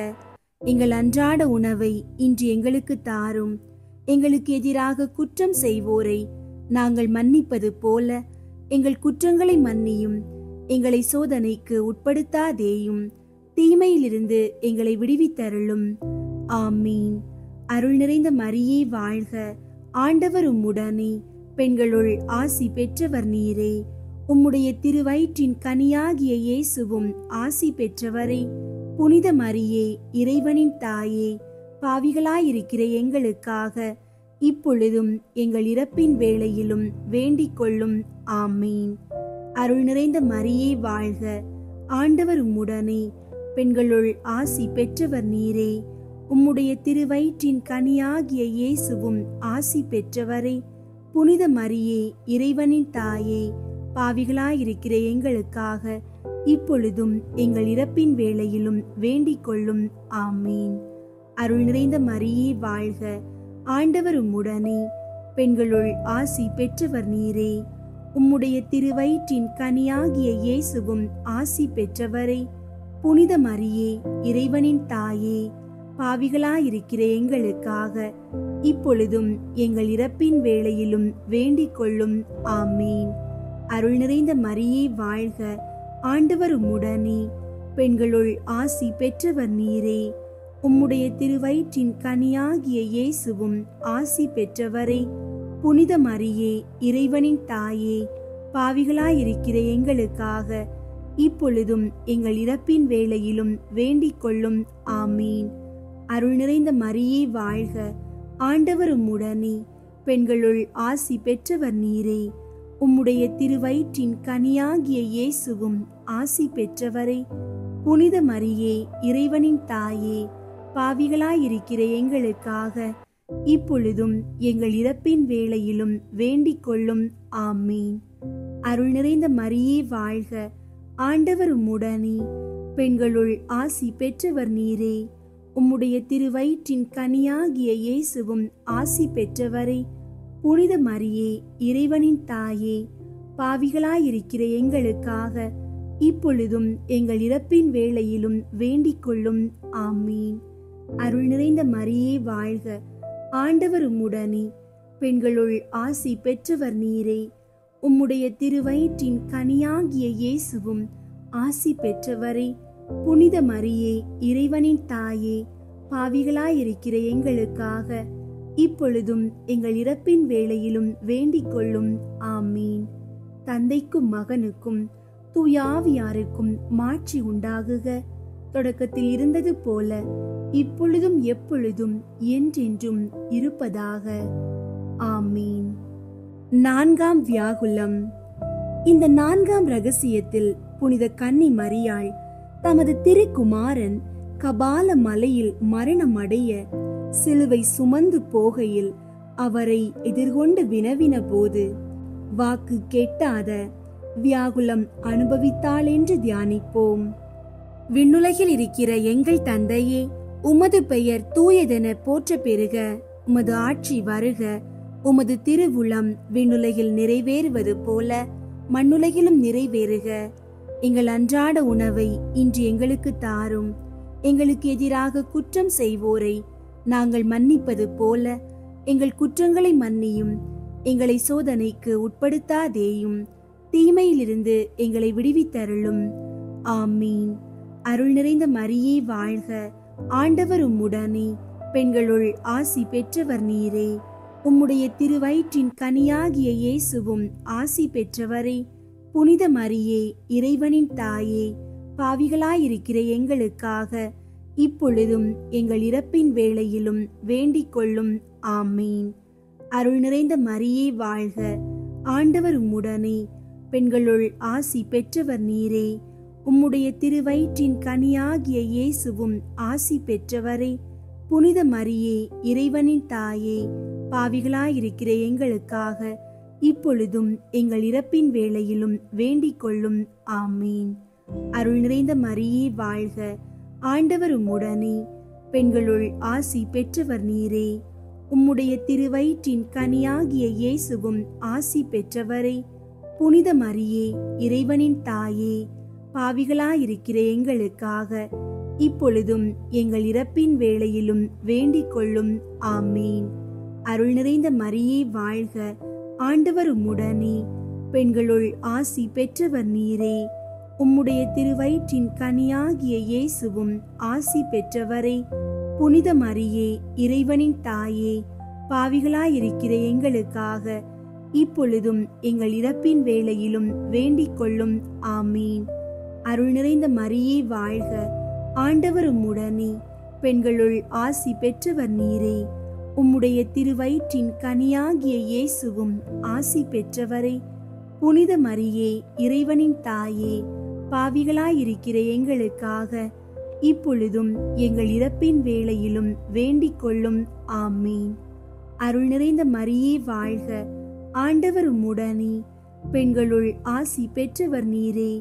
எங்கள் அன்றாட உணவை இன்று எங்களுக்கு தாரும். எங்களுக்கு எதிராக குற்றம் செய்வோரை நாங்கள் மன்னிப்பது போல எங்கள் குற்றங்களை மன்னியும். எங்களை சோதனைக்கு உட்படுத்தாதேயும், தீமையிலிருந்து எங்களை விடுவித்தருளும். ஆமீன். அருள் நிறைந்த மரியே வாழ்க. ஆண்டவர் உம்முடனே, பெண்களுள் ஆசி பெற்றவர் நீரே. உம்முடைய திருவயிற்றின் கனியாகிய இயேசுவும் ஆசி பெற்றவரே. புனித மரியே, இறைவனின் தாயே, பாவிகளாயிருக்கிற எங்களுக்காக இப்பொழுதும் எங்கள் இறப்பின் வேளையிலும் வேண்டிக் கொள்ளும். ஆமீன். அருள் நிறைந்த மரியே வாழ்க. ஆண்டவர் உம்முடனே, பெண்களுள் ஆசி பெற்றவர் நீரே. உம்முடைய திருவயிற்றின் கனியாகிய இயேசுவும் ஆசி பெற்றவரே. புனித மரியே, இறைவனின் தாயே, பாவிகளாயிருக்கிற எங்களுக்காக இப்பொழுதும் எங்கள் இறப்பின் வேளையிலும் வேண்டிக் கொள்ளும். ஆமீன். அருள் நிறைந்த மரியே வாழ்க. ஆண்டவர் உம்முடனே, பெண்களுள் ஆசி பெற்றவர் நீரே. உம்முடைய திருவயிற்றின் கனியாகிய இயேசுவும் ஆசி பெற்றவரே. புனித மரியே, இறைவனின் தாயே, பாவிகளாயிருக்கிற எங்களுக்காக இப்பொழுதும் எங்கள் இறப்பின் வேளையிலும் வேண்டிக் கொள்ளும். ஆமீன். அருள் நிறைந்த மரியே வாழ்க. ஆண்டவர் உம்முடனே, பெண்களுள் ஆசி பெற்றவர் நீரே. உம்முடைய திருவயிற்றின் கனியாகிய இயேசுவும் ஆசி பெற்றவரே. புனித மரியே, இறைவனின் தாயே, பாவிகளாயிருக்கிற எங்களுக்காக இப்பொழுதும் எங்கள் இறப்பின் வேளையிலும் வேண்டிக் கொள்ளும். ஆமீன். அருள் நிறைந்த மரியே வாழ்க. ஆண்டவர் உம்முடனே, பெண்களுள் ஆசி பெற்றவர் நீரே. உம்முடைய திருவயிற்றின் கனியாகிய இயேசுவும் ஆசி பெற்றவரே. புனித மரியே, இறைவனின் தாயே, பாவிகளாயிருக்கிற எங்களுக்காக இப்பொழுதும் எங்கள் இறப்பின் வேளையிலும் வேண்டிக் கொள்ளும். ஆமீன். அருள் நிறைந்த மரியே வாழ்க. ஆண்டவர் உம்முடனே, பெண்களுள் ஆசி பெற்றவர் நீரே. உம்முடைய திருவயிற்றின் கனியாகிய இயேசுவும் ஆசி பெற்றவரே. புனித மரியே, இறைவனின் தாயே, பாவிகளாயிருக்கிற எங்களுக்காக இப்பொழுதும் எங்கள் இறப்பின் வேளையிலும் வேண்டிக் கொள்ளும். ஆமீன். அருள் நிறைந்த மரியே வாழ்க. ஆண்டவர் உம்முடனே, பெண்களுள் ஆசி பெற்றவர் நீரே. உம்முடைய திருவயிற்றின் கனியாகிய இயேசுவும் ஆசி பெற்றவரே. புனித மரியே, இறைவனின் தாயே, பாவிகளாயிருக்கிற எங்களுக்காக இப்பொழுதும் எங்கள் இறப்பின் வேளையிலும் வேண்டிக் கொள்ளும். ஆமீன். தந்தைக்கும் மகனுக்கும் தூயாவியாருக்கும் மாட்சி உண்டாகுக. தொடக்கத்தில் இருந்தது போல இப்பொழுதும் எப்பொழுதும் என்றென்றும் இருப்பதாக. ஆமீன். நான்காம் வியாகுலம். இந்த நான்காம் ரகசியத்தில் புனித கன்னி மரியாள் தமது திருக்குமாரன் கபால மலையில் மரணமடைய சிலுவை சுமந்து போகையில் அவரை எதிர்கொண்டு வினவின போது வாக்கு கேட்டாத வியாகுலம் அனுபவித்தாள் என்று தியானிப்போம். விண்ணுலகில் இருக்கிற எங்கள் தந்தையே, உமது பெயர் தூயதென போற்ற பெறுக. உமது ஆட்சி வருக. உமது திருவுளம் விண்ணுலகில் நிறைவேறுவது போல மண்ணுலகிலும் நிறைவேறுக. எங்கள் அன்றாட உணவை இன்று எங்களுக்கு தாரும். எங்களுக்கு எதிராக குற்றம் செய்வோரை நாங்கள் மன்னிப்பது போல எங்கள் குற்றங்களை மன்னியும். எங்களை சோதனைக்கு உட்படுத்தாதேயும், தீமையிலிருந்து எங்களை விடுவித்தருளும். ஆமீன். அருள் நிறைந்த மரியே வாழ்க. ஆண்டவர் உம்முடனே, பெண்களுள் ஆசி பெற்றவர் நீரே. உம்முடைய திருவயிற்றின் கனியாகிய இயேசுவும் ஆசி பெற்றவரே. புனித மரியே, இறைவனின் தாயே, பாவிகளாயிருக்கிற எங்களுக்காக இப்பொழுதும் எங்கள் இறப்பின் வேளையிலும் வேண்டிக் கொள்ளும். ஆமீன். அருள் நிறைந்த மரியே வாழ்க, ஆண்டவர் உம்முடனே, பெண்களுள் ஆசி பெற்றவர் நீரே. உம்முடைய திருவயிற்றின் கனியாகிய இயேசுவும் ஆசி பெற்றவரே. புனித மரியே, இறைவனின் தாயே, பாவிகளாயிருக்கிற எங்களுக்காக இப்பொழுதும் எங்கள் இறப்பின் வேளையிலும் வேண்டிக் கொள்ளும். ஆமீன். அருள் நிறைந்த மரியே வாழ்க, ஆண்டவர் உம்முடனே, பெண்களுள் ஆசி பெற்றவர் நீரே. உம்முடைய திருவயிற்றின் கனியாகிய இயேசுவும் ஆசி பெற்றவரே. புனித மரியே, இறைவனின் தாயே, பாவிகளாயிருக்கிற எங்களுக்காக இப்பொழுதும் எங்கள் இறப்பின் வேளையிலும் வேண்டிக் கொள்ளும். ஆமீன். அருள் நிறைந்த மரியே வாழ்க, ஆண்டவர் உம்முடனே, பெண்களுள் ஆசி பெற்றவர் நீரே. உம்முடைய திருவயிற்றின் கனியாகிய இயேசுவும் ஆசி பெற்றவரே. புனித மரியே, இறைவனின் தாயே, பாவிகளாயிருக்கிற எங்களுக்காக இப்பொழுதும் எங்கள் இறப்பின் வேளையிலும் வேண்டிக் கொள்ளும். ஆமீன். அருள் நிறைந்த மரியே வாழ்க, ஆண்டவர் உம்முடனே, பெண்களுள் ஆசி பெற்றவர் நீரே. உம்முடைய திருவயிற்றின் கனியாகிய இயேசுவும் ஆசி பெற்றவரே. புனித மரியே, இறைவனின் தாயே, பாவிகளாயிருக்கிற எங்களுக்காக இப்பொழுதும் எங்கள் இறப்பின் வேளையிலும் வேண்டிக் கொள்ளும். ஆமீன். அருள் நிறைந்த மரியே வாழ்க, ஆண்டவர் உம்முடனே, பெண்களுள் ஆசி பெற்றவர் நீரே.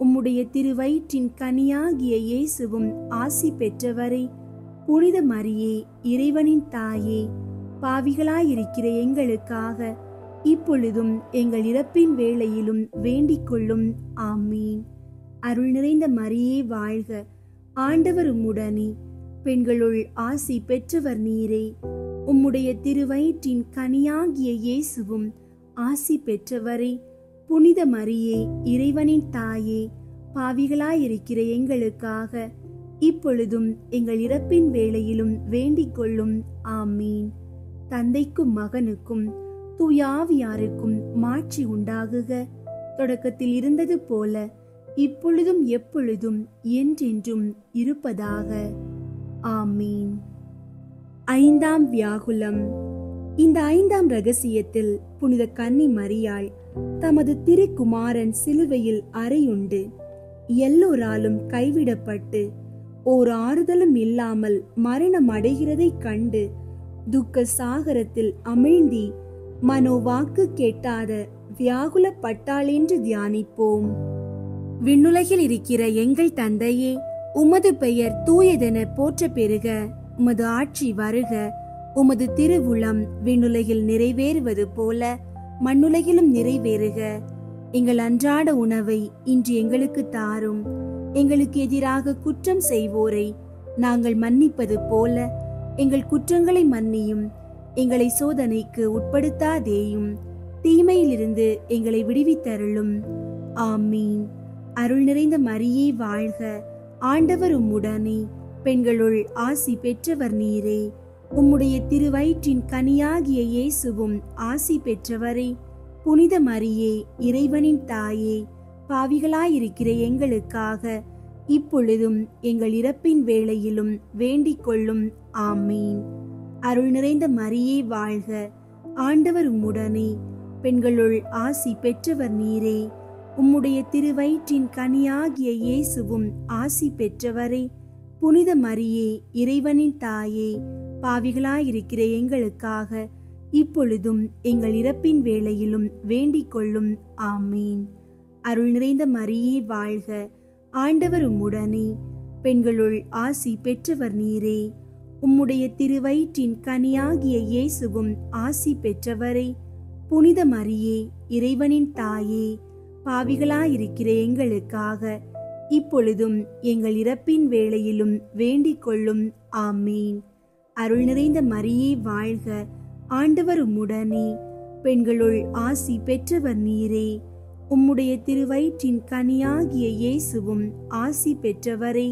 உம்முடைய திருவயிற்றின் கனியாகிய இயேசுவும் ஆசி பெற்றவரே. புனித மரியே, இறைவனின் தாயே, பாவிகளாயிருக்கிற எங்களுக்காக இப்பொழுதும் எங்கள் இறப்பின் வேளையிலும் வேண்டிக் கொள்ளும். ஆமீன். அருள் நிறைந்த மரியே வாழ்க, ஆண்டவர் உம்முடனே, பெண்களுள் ஆசி பெற்றவர் நீரே. உம்முடைய திருவயிற்றின் கனியாகிய இயேசுவும் ஆசி பெற்றவரே. புனித மரியே, இறைவனின் தாயே, பாவிகளாயிருக்கிற எங்களுக்காக இப்பொழுதும் எங்கள் இறப்பின் வேளையிலும் வேண்டிக் கொள்ளும். ஆமீன். தந்தைக்கும் மகனுக்கும் தூயாவியாருக்கும் மாட்சி உண்டாகுக. தொடக்கத்தில் இருந்தது போல இப்பொழுதும் எப்பொழுதும் என்றென்றும் இருப்பதாக. ஆமீன். ஐந்தாம் வியாகுலம். இந்த ஐந்தாம் ரகசியத்தில் புனித கன்னி மரியாள் தமது திருக்குமாரன் சிலுவையில் அறையுண்டு எல்லோராலும் கைவிடப்பட்டு ஓர் ஆறுதலும் இல்லாமல் மரணம் அடைகிறதைக் கண்டு துக்க சாகரத்தில் அமிழ்ந்தி மனோவாக்கு கேட்டாத வியாகுலப்பட்டாள் என்று தியானிப்போம். விண்ணுலகில் இருக்கிற எங்கள் தந்தையே, உமது பெயர் தூயதென போற்ற பெறுக. உமது ஆட்சி வருக. உமது திருவுளம் விண்ணுலகில் நிறைவேறுவது போல மண்ணுலகிலும் நிறைவேறுக. எங்கள் அன்றாட உணவை இன்று எங்களுக்கு தாரும். எங்களுக்கு எதிராக குற்றம் செய்வோரை நாங்கள் மன்னிப்பது போல எங்கள் குற்றங்களை மன்னியும். எங்களை சோதனைக்கு உட்படுத்தாதேயும், தீமையிலிருந்து எங்களை விடுவித்தருளும். ஆமீன். அருள் நிறைந்த மரியே வாழ்க, ஆண்டவர் உம்முடனே, பெண்களுள் ஆசி பெற்றவர் நீரே. உம்முடைய திருவயிற்றின் கனியாகிய இயேசுவும் ஆசி பெற்றவரே. புனித மரியே, இறைவனின் தாயே, பாவிகளாயிருக்கிற எங்களுக்காக இப்பொழுதும் எங்கள் இறப்பின் வேளையிலும் வேண்டிக் கொள்ளும். ஆமீன். அருள் நிறைந்த மரியே வாழ்க, ஆண்டவர் உம்முடனே, பெண்களுள் ஆசி பெற்றவர் நீரே. உம்முடைய திருவயிற்றின் கனியாகிய இயேசுவும் ஆசி பெற்றவரே. புனித மரியே, இறைவனின் தாயே, பாவிகளாயிருக்கிற எங்களுக்காக இப்பொழுதும் எங்கள் இறப்பின் வேளையிலும் வேண்டிக் கொள்ளும். ஆமீன். அருள் நிறைந்த மரியே வாழ்க, ஆண்டவர் உம்முடனே, பெண்களுள் ஆசி பெற்றவர் நீரே. உம்முடைய திருவயிற்றின் கனியாகிய இயேசுவும் ஆசி பெற்றவரே. புனித மரியே, இறைவனின் தாயே, பாவிகளாயிருக்கிற எங்களுக்காக இப்பொழுதும் எங்கள் இறப்பின் வேளையிலும் வேண்டிக் கொள்ளும். ஆமீன். அருள் நிறைந்த மரியே வாழ்க, ஆண்டவர் உம்முடனே, பெண்களுள் ஆசி பெற்றவர் நீரே. உம்முடைய திருவயிற்றின் கனியாகிய இயேசுவும் ஆசி பெற்றவரே.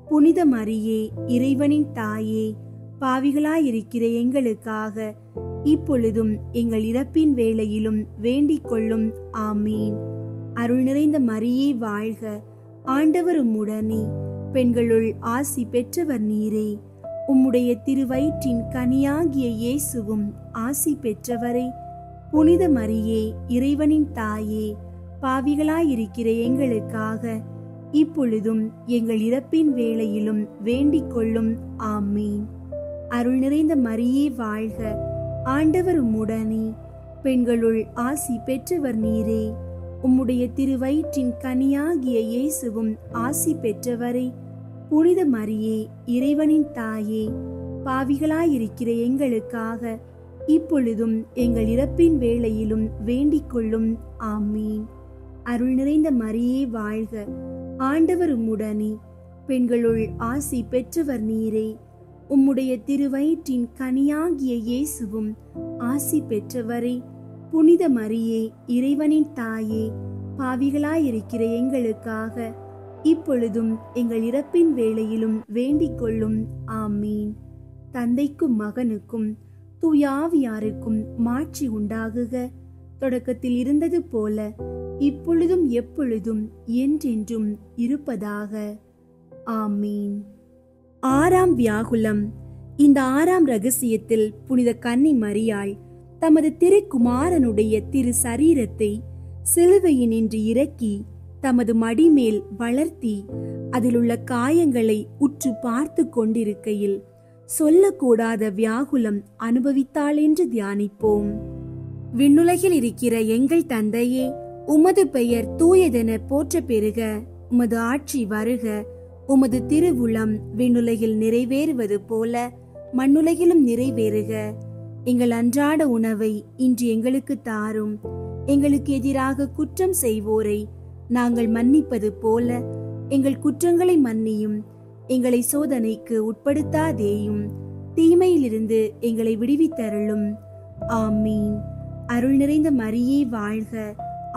புனித மரியே, இறைவனின் தாயே, பாவிகளாயிருக்கிற எங்களுக்காக இப்பொழுதும் எங்கள் இறப்பின் வேளையிலும் வேண்டிக் கொள்ளும். ஆமீன். அருள் நிறைந்த மரியே வாழ்க, ஆண்டவர் உம்முடனே, பெண்களுள் ஆசி பெற்றவர் நீரே. உம்முடைய திருவயிற்றின் கனியாகிய இயேசுவும் ஆசி பெற்றவரே. புனித மரியே, இறைவனின் தாயே, பாவிகளாயிருக்கிற எங்களுக்காக இப்பொழுதும் எங்கள் இறப்பின் வேளையிலும் வேண்டிக் கொள்ளும். ஆமீன். அருள் நிறைந்த மரியே வாழ்க, ஆண்டவர் உம்முடனே. பெண்களுள் ஆசி பெற்றவர் நீரே. உம்முடைய திருவயிற்றின் கனியாகிய இயேசுவும் ஆசி பெற்றவரே. புனித மரியே, இறைவனின் தாயே, பாவிகளாயிருக்கிற எங்களுக்காக இப்பொழுதும் எங்கள் இறப்பின் வேளையிலும் வேண்டிக் கொள்ளும். ஆமீன். அருள் நிறைந்த மரியே வாழ்க, ஆண்டவர் உம்முடனே. பெண்களுள் ஆசி பெற்றவர் நீரே. உம்முடைய திருவயிற்றின் கனியாகிய இயேசுவும் ஆசி பெற்றவரே. புனித மரியே, இறைவனின் தாயே, பாவிகளாயிருக்கிற எங்களுக்காக இப்பொழுதும் எங்கள் இறப்பின் வேளையிலும் வேண்டிக் கொள்ளும். ஆமீன். தந்தைக்கும் மகனுக்கும் தூயாவியாருக்கும் மாட்சி உண்டாகுக. தொடக்கத்தில் இருந்தது போல இப்பொழுதும் எப்பொழுதும் என்றென்றும் இருப்பதாக. ஆமீன். ஆறாம் வியாகுலம். இந்த ஆறாம் ரகசியத்தில் புனித கன்னி மரியாள் தமது திருக்குமாரனுடைய திரு சரீரத்தை சிலுவையினின்று இறக்கி தமது மடிமேல் வளர்த்தி அதிலுள்ள காயங்களை உற்று பார்த்து கொண்டிருக்கையில் சொல்லக்கூடாத வியாகுலம் அனுபவித்தாள் என்று தியானிப்போம். விண்ணுலகில் இருக்கிற எங்கள் தந்தையே, உமது பெயர் தூயதென போற்ற பெறுக. உமது ஆட்சி வருக. உமது திருவுளம் விண்ணுலகில் நிறைவேறுவது போல மண்ணுலகிலும் நிறைவேறுக. எங்கள் அன்றாட உணவை இன்று எங்களுக்கு தாரும். எங்களுக்கு எதிராக குற்றம் செய்வோரை நாங்கள் மன்னிப்பது போல எங்கள் குற்றங்களை மன்னியும். எங்களை சோதனைக்கு உட்படுத்தாதேயும், தீமையிலிருந்து எங்களை விடுவித்தருளும். ஆமீன். அருள் நிறைந்த மரியே வாழ்க,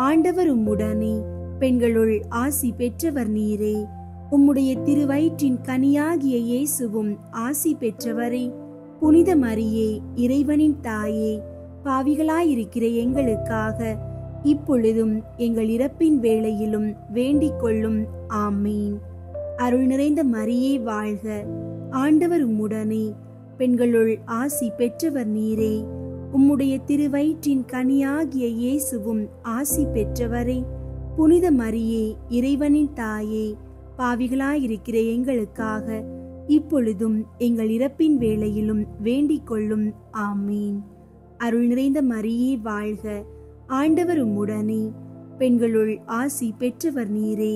ஆண்டவர் உம்முடனே. பெண்களுள் ஆசி பெற்றவர் நீரே. உம்முடைய திருவயிற்றின் கனியாகிய இயேசுவும் ஆசி பெற்றவரே. புனித மரியே, இறைவனின் தாயே, பாவிகளாயிருக்கிற எங்களுக்காக இப்பொழுதும் எங்கள் இறப்பின் வேளையிலும் வேண்டிக் கொள்ளும். ஆமீன். அருள் நிறைந்த மரியே வாழ்க, ஆண்டவர் உம்முடனே. பெண்களுள் ஆசி பெற்றவர் நீரே. உம்முடைய திருவயிற்றின் கனியாகிய இயேசுவும் ஆசி பெற்றவரே. புனித மரியே, இறைவனின் தாயே, பாவிகளாயிருக்கிற எங்களுக்காக இப்பொழுதும் எங்கள் இறப்பின் வேளையிலும் வேண்டிக் கொள்ளும். ஆமீன். அருள் நிறைந்த மரியே வாழ்க, ஆண்டவர் உம்முடனே. பெண்களுள் ஆசி பெற்றவர் நீரே.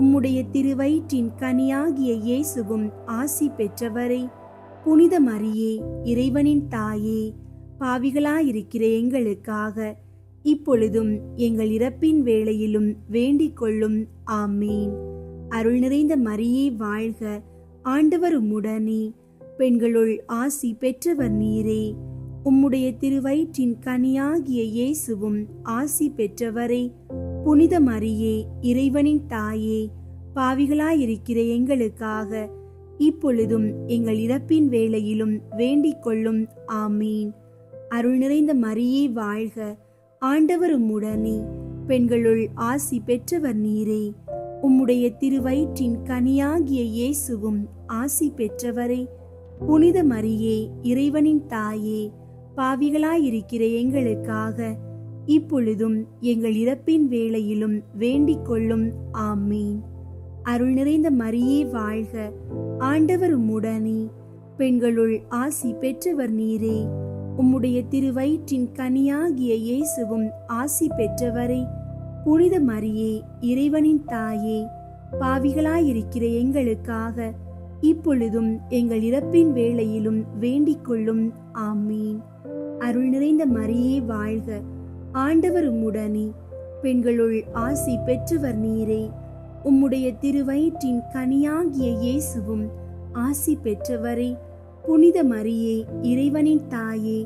உம்முடைய திருவயிற்றின் கனியாகிய இயேசுவும் ஆசி பெற்றவரே. புனித மரியே, இறைவனின் தாயே, பாவிகளாயிருக்கிற எங்களுக்காக இப்பொழுதும் எங்கள் இறப்பின் வேளையிலும் வேண்டிக் கொள்ளும். ஆமீன். அருள் நிறைந்த மரியே வாழ்க, ஆண்டவர் உம்முடனே. பெண்களுள் ஆசி பெற்றவர் நீரே. உம்முடைய திருவயிற்றின் கனியாகிய இயேசுவும் ஆசி பெற்றவரே. புனித மரியே, இறைவனின் தாயே, பாவிகளாயிருக்கிற எங்களுக்காக இப்பொழுதும் எங்கள் இறப்பின் வேளையிலும் வேண்டிக் கொள்ளும். ஆமீன். அருள் நிறைந்த மரியே வாழ்க, ஆண்டவர் உம்முடனே. பெண்களுள் ஆசி பெற்றவர் நீரே. உம்முடைய திருவயிற்றின் கனியாகிய இயேசுவும் ஆசி பெற்றவரே. புனித மரியே, இறைவனின் தாயே, பாவிகளாயிருக்கிற எங்களுக்காக இப்பொழுதும் எங்கள் இறப்பின் வேளையிலும் வேண்டிக் கொள்ளும். ஆமீன். அருள் நிறைந்த மரியே வாழ்க, ஆண்டவர் உம்முடனே. பெண்களுள் ஆசி பெற்றவர் நீரே. உம்முடைய திருவயிற்றின் கனியாகிய இயேசுவும் ஆசி பெற்றவரே. புனித மரியே, இறைவனின் தாயே, பாவிகளாயிருக்கிற எங்களுக்காக இப்பொழுதும் எங்கள் இறப்பின் வேளையிலும் வேண்டிக் கொள்ளும். ஆமீன். அருள் நிறைந்த மரியே வாழ்க, ஆண்டவர் உம்முடனே. பெண்களுள் ஆசி பெற்றவர் நீரே. உம்முடைய திருவயிற்றின் கனியாகிய இயேசுவும் ஆசி பெற்றவரே. புனித மரியே, இறைவனின் தாயே,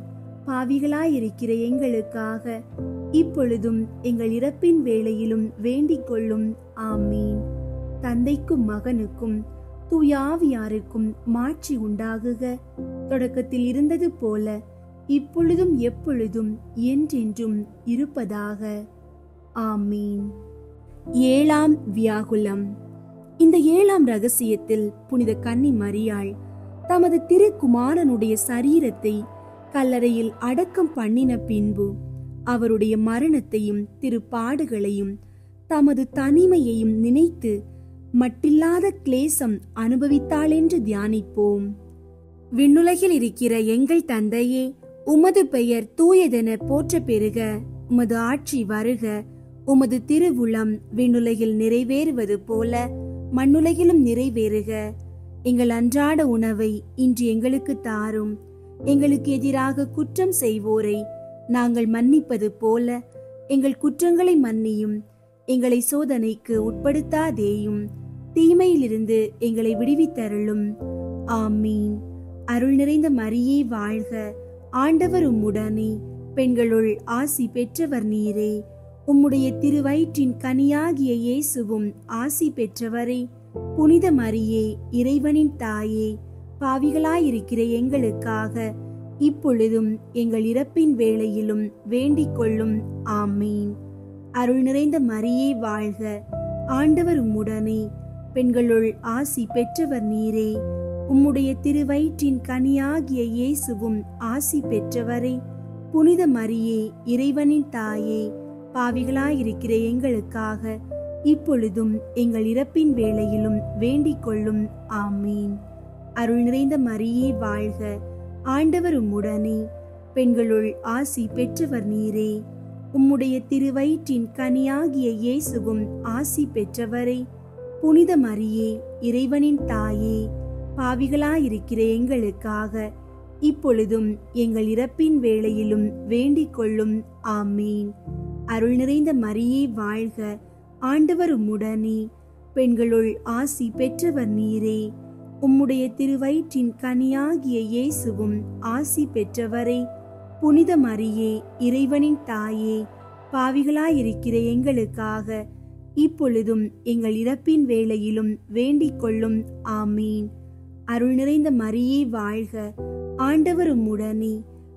பாவிகளாயிருக்கிற எங்களுக்காக இப்பொழுதும் எங்கள் இறப்பின் வேளையிலும் வேண்டிக் கொள்ளும். ஆமீன். தந்தைக்கும் மகனுக்கும் தூயாவியாருக்கும் மாட்சி உண்டாகுக. தொடக்கத்தில் இருந்தது போல இப்பொழுதும் எப்பொழுதும் என்றென்றும் இருப்பதாக. ஆமீன். ஏழாம் வியாகுலம். இந்த 7ஆம் ரகசியத்தில் புனித கன்னி மரியாள் தமது திருக்குமாரனுடைய சரீரத்தை கல்லறையில் அடக்கம் பண்ணின பின்பு அவருடைய மரணத்தையும் திருப்பாடுகளையும் தமது தனிமையையும் நினைத்து மட்டில்லாத கிளேசம் அனுபவித்தாள் என்று தியானிப்போம். விண்ணுலகில் இருக்கிற எங்கள் தந்தையே, உமது பெயர் தூயதென போற்ற பெறுக. உமது ஆட்சி வருக. உமது திருவுளம் விண்ணுலகில் நிறைவேறுவது போல மண்ணுலகிலும் நிறைவேறுக. எங்கள் அன்றாட உணவை இன்று எங்களுக்கு தாரும். எங்களுக்கு எதிராக குற்றம் செய்வோரை நாங்கள் மன்னிப்பது போல எங்கள் குற்றங்களை மன்னியும். எங்களை சோதனைக்கு உட்படுத்தாதேயும், தீமையிலிருந்து எங்களை விடுவித்தருளும். ஆமீன். அருள் நிறைந்த மரியே வாழ்க. ஆண்டவர் உம்முடனே, பெண்களுள் ஆசி பெற்றவர் நீரே. உம்முடைய திருவயிற்றின் கனியாகிய இயேசுவும் ஆசி பெற்றவரே. புனித மரியே, இறைவனின் தாயே, பாவிகளாயிருக்கிற எங்களுக்காக இப்பொழுதும் எங்கள் இறப்பின் வேளையிலும் வேண்டிக் கொள்ளும். ஆமீன். அருள் நிறைந்த மரியே வாழ்க. ஆண்டவர் உம்முடனே, பெண்களுள் ஆசி பெற்றவர் நீரே. உம்முடைய திருவயிற்றின் கனியாகிய இயேசுவும் ஆசி பெற்றவரே. புனித மரியே, இறைவனின் தாயே, பாவிகளாயிருக்கிற எங்களுக்காக இப்பொழுதும் எங்கள் இறப்பின் வேளையிலும் வேண்டிக் கொள்ளும். ஆமீன். அருள் நிறைந்த மரியே வாழ்க. ஆண்டவர் உம்முடனே, பெண்களுள் ஆசி பெற்றவர் நீரே. உம்முடைய திருவயிற்றின் கனியாகிய இயேசுவும் ஆசி பெற்றவரே. புனித மரியே, இறைவனின் தாயே, பாவிகளாயிருக்கிற எங்களுக்காக இப்பொழுதும் எங்கள் இறப்பின் வேளையிலும் வேண்டிக் கொள்ளும். ஆமீன். அருள் நிறைந்த மரியே வாழ்க. ஆண்டவர் உம்முடனே, பெண்களுள் ஆசி பெற்றவர் நீரே. உம்முடைய திருவயிற்றின் கனியாகிய இயேசுவும் ஆசி பெற்றவரே. புனித மரியே, இறைவனின் தாயே, பாவிகளாயிருக்கிற எங்களுக்காக இப்பொழுதும் எங்கள் இறப்பின் வேளையிலும் வேண்டிக் கொள்ளும். ஆமீன். அருள் நிறைந்த மரியே வாழ்க. ஆண்டவர் உம்முடனே,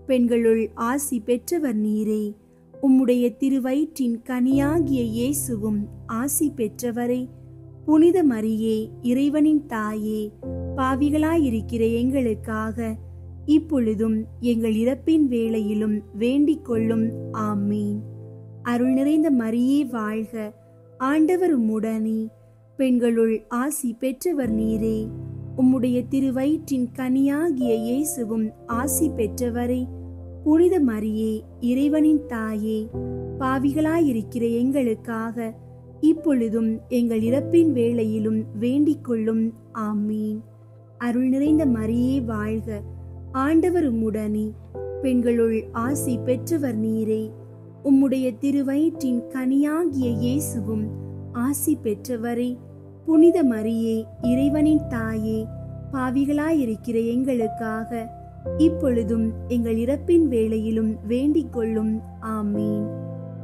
பெண்களுள் ஆசி பெற்றவர் நீரே. உம்முடைய திருவயிற்றின் கனியாகிய இயேசுவும் ஆசி பெற்றவரே. புனித மரியே, இறைவனின் தாயே, பாவிகளாயிருக்கிற எங்களுக்காக இப்பொழுதும் எங்கள் இறப்பின் வேளையிலும் வேண்டிக் கொள்ளும். ஆமீன். அருள் நிறைந்த மரியே வாழ்க. ஆண்டவர் உம்முடனே, பெண்களுள் ஆசி பெற்றவர் நீரே. உம்முடைய திருவயிற்றின் கனியாகிய இயேசுவும் ஆசி பெற்றவரே. புனித மரியே, இறைவனின் தாயே, பாவிகளாயிருக்கிற எங்களுக்காக இப்பொழுதும் எங்கள் இறப்பின் வேளையிலும் வேண்டிக் கொள்ளும். ஆமீன். அருள் நிறைந்த மரியே வாழ்க. ஆண்டவர் உம்முடனே, பெண்களுள் ஆசி பெற்றவர் நீரே. உம்முடைய திருவயிற்றின் கனியாகிய இயேசுவும் ஆசி பெற்றவரே. புனித மரியே, இறைவனின் தாயே, பாவிகளாயிருக்கிற எங்களுக்காக இப்பொழுதும் எங்கள் இறப்பின் வேளையிலும் வேண்டிக் கொள்ளும். ஆமீன்.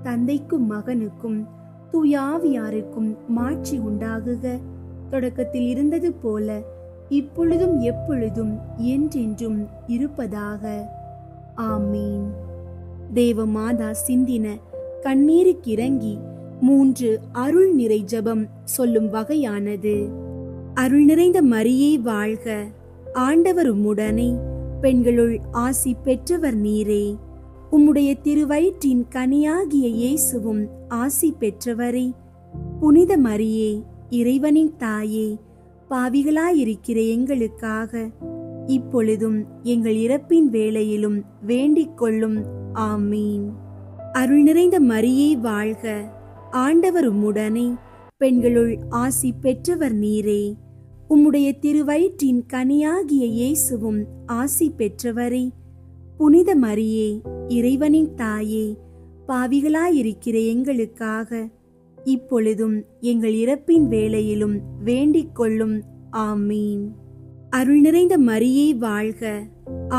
தந்தைக்கும் மகனுக்கும் தூயாவியாருக்கும் மாட்சி உண்டாகுக. தொடக்கத்தில் இருந்தது போல இப்பொழுதும் எப்பொழுதும் என்றென்றும் இருப்பதாக. ஆமீன். தேவ மாதா சிந்தின கண்ணீருக்கிறங்கி 3 அருள் நிறை ஜெபம் சொல்லும் வகையானது. அருள் நிறைந்த மரியே வாழ்க. ஆண்டவர் உம்முடனே, பெண்களுள் ஆசி பெற்றவர் நீரே. உம்முடைய திருவயிற்றின் கனியாகிய இயேசுவும் ஆசி பெற்றவரே. புனித மரியே, இறைவனின் தாயே, பாவிகளாயிருக்கிற எங்களுக்காக இப்பொழுதும் எங்கள் இறப்பின் வேளையிலும் வேண்டிக் கொள்ளும். ஆமீன். அருள் நிறைந்த மரியே வாழ்க. ஆண்டவர் உம்முடனே, பெண்களுள் ஆசி பெற்றவர் நீரே. உம்முடைய திருவயிற்றின் கனியாகிய இயேசுவும் ஆசி பெற்றவரே. புனித மரியே, இறைவனின் தாயே, பாவிகளாயிருக்கிற எங்களுக்காக இப்பொழுதும் எங்கள் இறப்பின் வேளையிலும் வேண்டிக் கொள்ளும். ஆமீன். அருள் நிறைந்த மரியே வாழ்க.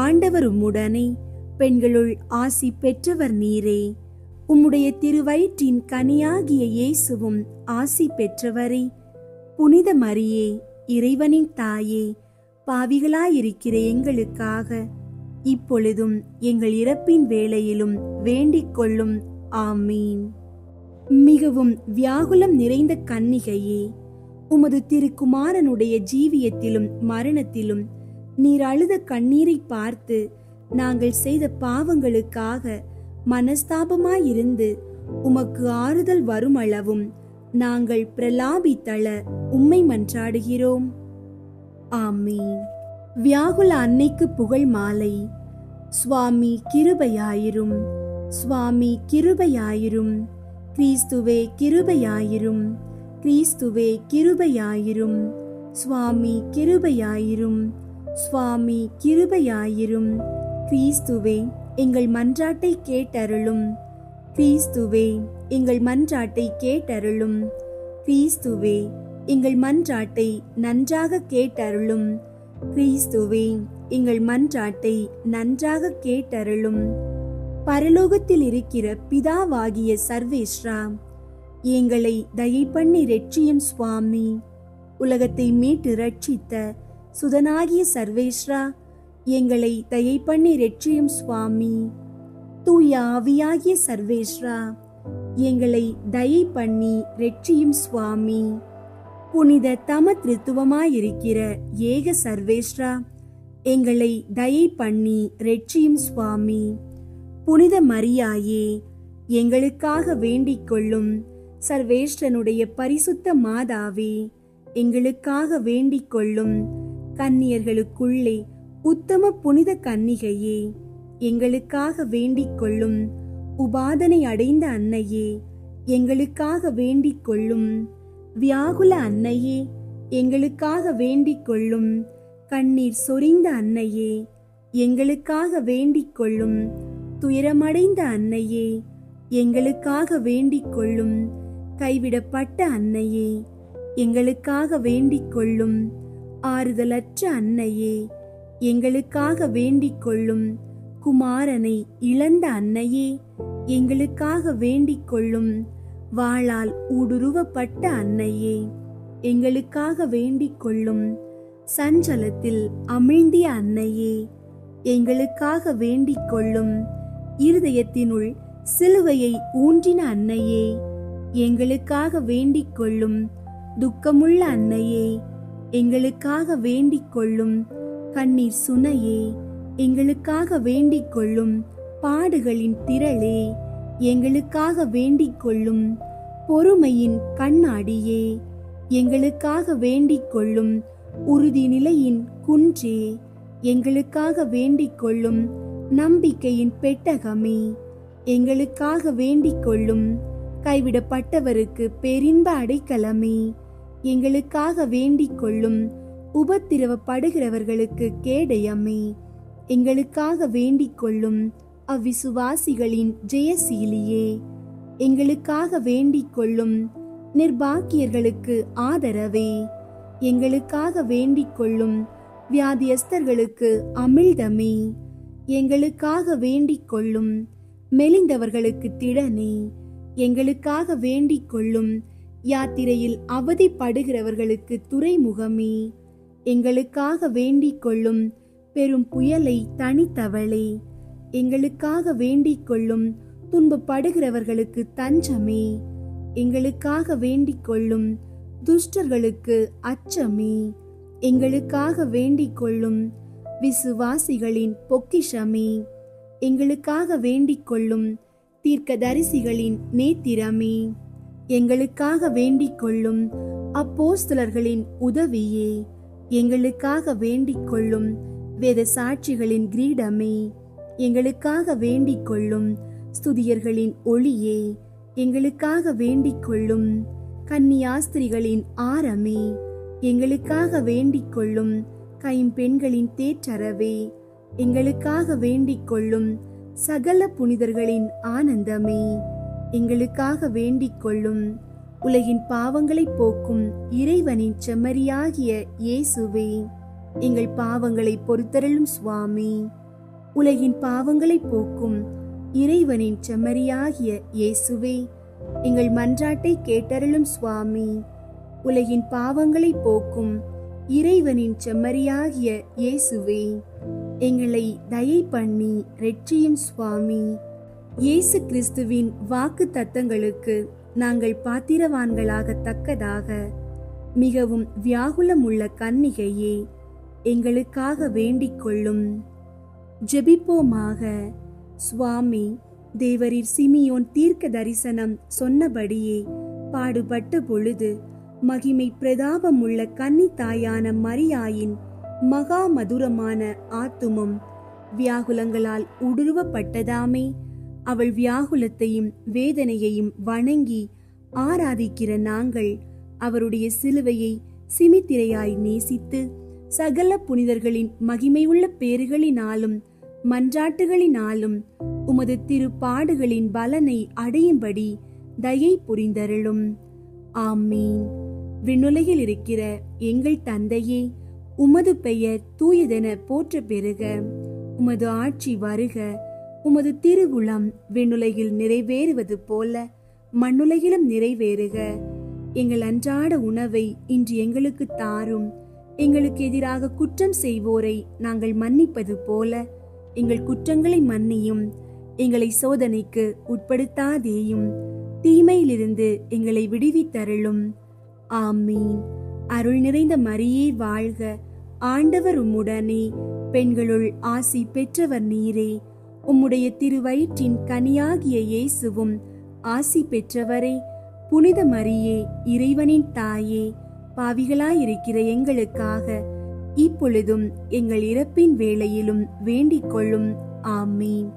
ஆண்டவர் உம்முடனே, பெண்களுள் ஆசி பெற்றவர் நீரே. உம்முடைய திருவயிற்றின் கனியாகிய இயேசுவும் ஆசி பெற்றவரே. புனித மரியே, இறைவனின் தாயே, பாவிகளாயிருக்கிற எங்களுக்காக இப்பொழுதும் எங்கள் இறப்பின் வேளையிலும் வேண்டிக் கொள்ளும். ஆமீன். மிகவும் வியாகுலம் நிறைந்த கன்னிகையே, உமது திருக்குமாரனுடைய ஜீவியத்திலும் மரணத்திலும் நீர் அழுத கண்ணீரை பார்த்து நாங்கள் செய்த பாவங்களுக்காக மனஸ்தாபமாயிருந்து உமக்கு ஆறுதல் வரும் அளவும் நாங்கள் பிரலாபித்தள உம்மை மன்றாடுகிறோம். ஆமீன். வியாகுல அன்னைக்கு புகழ் மாலை. சுவாமி கிருபையாயிரும், சுவாமி கிருபையாயிரும், கிறிஸ்துவே கிருபையாயிரும், கிறிஸ்துவே கிருபையாயிரும், சுவாமி கிருபையாயிரும், சுவாமி கிருபையாயிரும், கிறிஸ்துவே எங்கள் மன்றாட்டை கேட்டருளும், கிறிஸ்துவே எங்கள் மன்றாட்டை கேட்டருளும், கிறிஸ்துவே எங்கள் மன்றாட்டை நன்றாக கேட்டருளும், கிறிஸ்துவே எங்கள் மன்றாட்டை நன்றாக கேட்டருளும். பரலோகத்தில் இருக்கிற பிதாவாகிய சர்வேஸ்வரா, எங்களை தயை பண்ணி ரட்சியும் சுவாமி. உலகத்தை மீட்டு ரட்சித்த சுதனாகிய சர்வேஸ்வரா, எங்களை தயை பண்ணி ரட்சியும் சுவாமி. தூய ஆவியாகிய சர்வேஸ்வரா, எங்களை தயை பண்ணி ரட்சியும் சுவாமி. புனித தம திருத்துவமாயிருக்கிற ஏக சர்வேஸ்வரா, எங்களை தயை பண்ணி ரட்சியும் சுவாமி. புனித மரியாயே, எங்களுக்காக வேண்டிக் கொள்ளும். சர்வேஸ்வரனுடைய பரிசுத்த மாதாவே, எங்களுக்காக வேண்டிக் கொள்ளும். கன்னியர்களுக்குள்ளே உத்தம புனித கன்னிகையே, எங்களுக்காக வேண்டிக் கொள்ளும். உபாதனை அடைந்த அன்னையே, எங்களுக்காக வேண்டிக் கொள்ளும். வியாகுல அன்னையே, எங்களுக்காக வேண்டிக் கொள்ளும். கண்ணீர் சொரிந்த அன்னையே, எங்களுக்காக வேண்டிக் கொள்ளும். துயரமடைந்த அன்னையே, எங்களுக்காக வேண்டிக் கொள்ளும். கைவிடப்பட்ட அன்னையே, எங்களுக்காக வேண்டிக் கொள்ளும். ஆறுதலற்ற அன்னையே, எங்களுக்காக வேண்டிக் கொள்ளும். குமாரனை இழந்த அன்னையே, எங்களுக்காக வேண்டிக் கொள்ளும். வாளால் ஊடுருவப்பட்ட அன்னையே, எங்களுக்காக வேண்டிக் கொள்ளும். சஞ்சலத்தில் அமிழ்ந்திய அன்னையே, எங்களுக்காக வேண்டிக் கொள்ளும். இருதயத்தினுள் சிலுவையை ஊன்றின அன்னையே, எங்களுக்காக வேண்டிக் கொள்ளும். துக்கமுள்ள அன்னையே, எங்களுக்காக வேண்டிக் கொள்ளும். கண்ணீர் சுனையே, எங்களுக்காக வேண்டிக் கொள்ளும். பாடுகளின் திரளே, எங்களுக்காக வேண்டிக் கொள்ளும். பொறுமையின் கண்ணாடியே, எங்களுக்காக வேண்டிக் கொள்ளும். உறுதி நிலையின் குன்றே, எங்களுக்காக வேண்டிக் கொள்ளும். நம்பிக்கையின் பெட்டகமே, எங்களுக்காக வேண்டிக் கொள்ளும். கைவிடப்பட்டவருக்கு பேரின்ப அடைக்கலமே, எங்களுக்காக வேண்டிக் கொள்ளும். உபத்திரவப்படுகிறவர்களுக்கு கேடயமே, எங்களுக்காக வேண்டிக் கொள்ளும். அவ்விசுவாசிகளின் ஜெயசீலியே, எங்களுக்காக வேண்டிக் கொள்ளும். நிர்பாக்கியர்களுக்கு ஆதரவே, எங்களுக்காக வேண்டிக் கொள்ளும். வியாதியஸ்தர்களுக்கு அமிழ்தமே, எங்களுக்காக வேண்டிக் கொள்ளும். மெலிந்தவர்களுக்கு திடனே, எங்களுக்காக வேண்டிக் கொள்ளும். யாத்திரையில் அவதிப்படுகிறவர்களுக்கு துறைமுகமே, எங்களுக்காக வேண்டிக் கொள்ளும். பெரும் புயலை தனித்தவளே, எங்களுக்காக வேண்டிக் கொள்ளும். துன்பப்படுகிறவர்களுக்கு தஞ்சமே, எங்களுக்காக வேண்டிக் கொள்ளும். துஷ்டர்களுக்கு அச்சமே, எங்களுக்காக வேண்டிக் கொள்ளும். விசுவாசிகளின் பொக்கிஷமே, எங்களுக்காக வேண்டிக் கொள்ளும். தீர்க்கதரிசிகளின் நேத்திரமே, எங்களுக்காக வேண்டிக் கொள்ளும். அப்போஸ்தலர்களின் உதவியே, எங்களுக்காக வேண்டிக் கொள்ளும். வேத சாட்சிகளின் கிரீடமே, எங்களுக்காக வேண்டிக் கொள்ளும். ஸ்துதியர்களின் ஒளியே, எங்களுக்காக வேண்டிக் கொள்ளும். கன்னியாஸ்திரிகளின் ஆரமே, எங்களுக்காக வேண்டிக் கொள்ளும். கைம்பெண்களின் தேற்றரவே, எங்களுக்காக வேண்டிக் கொள்ளும். சகல புனிதர்களின் ஆனந்தமே, எங்களுக்காக வேண்டிக் கொள்ளும். உலகின் பாவங்களை போக்கும் இறைவனின் செம்மறியாகிய இயேசுவே, எங்கள் பாவங்களை பொறுத்தருளும் சுவாமி. உலகின் பாவங்களை போக்கும் இறைவனின் செம்மறியாகிய இயேசுவே, எங்கள் மன்றாட்டை கேட்டருளும் சுவாமி. உலகின் பாவங்களை போக்கும் இறைவனின் செம்மறியாகிய இயேசுவே, எங்களை தயை பண்ணி ரட்சியும் சுவாமி. இயேசு கிறிஸ்துவின் வாக்கு தத்தங்களுக்கு நாங்கள் பாத்திரவான்களாக தக்கதாக மிகவும் வியாகுலமுள்ள கன்னிகையே, எங்களுக்காக வேண்டிக் கொள்ளும். ஜெபிப்போமாக. சுவாமி, தேவரீர் சிமியோன் தீர்க்க தரிசனம் சொன்னபடியே பாடுபட்ட பொழுது மகிமை பிரதாபமுள்ள கன்னி தாயான மரியாயின் மகா மதுரமான ஆத்துமம் வியாகுலங்களால் ஊடுருவப்பட்டதாமே. அவள் வியாகுலத்தையும் வேதனையையும் வணங்கி ஆராதிக்கிற நாங்கள் அவருடைய சிலுவையை சிமித்திரையாய் நேசித்து சகல புனிதர்களின் மகிமையுள்ள பேறுகளினாலும் மன்றாட்டுகளினாலும் உமது திருப்பாடுகளின் பலனை அடையும்படி தயை புரிந்தருளும். ஆமீன். விண்ணுலகில் இருக்கிற எங்கள் தந்தையே, உமது பெயர் தூயதென போற்ற பெறுக. உமது ஆட்சி வருக. உமது திருவுளம் விண்ணுலகில் நிறைவேறுவது போல மண்ணுலகிலும் நிறைவேறுக. எங்கள் அன்றாட உணவை இன்று எங்களுக்கு தாரும். எங்களுக்கு எதிராக குற்றம் செய்வோரை நாங்கள் மன்னிப்பது போல எங்கள் குற்றங்களை மன்னியும். எங்களை சோதனைக்கு உட்படுத்தாதேயும், தீமையிலிருந்து எங்களை விடுவித்தருளும். ஆமீன். அருள் நிறைந்த மரியே வாழ்க. ஆண்டவர் உம்முடனே, பெண்களுள் ஆசி பெற்றவர் நீரே. உம்முடைய திருவயிற்றின் கனியாகிய இயேசுவும் ஆசி பெற்றவரே. புனித மரியே, இறைவனின் தாயே, பாவிகளாயிருக்கிற எங்களுக்காக இப்பொழுதும் எங்கள் இறப்பின் வேளையிலும் வேண்டிக் கொள்ளும். ஆமீன்.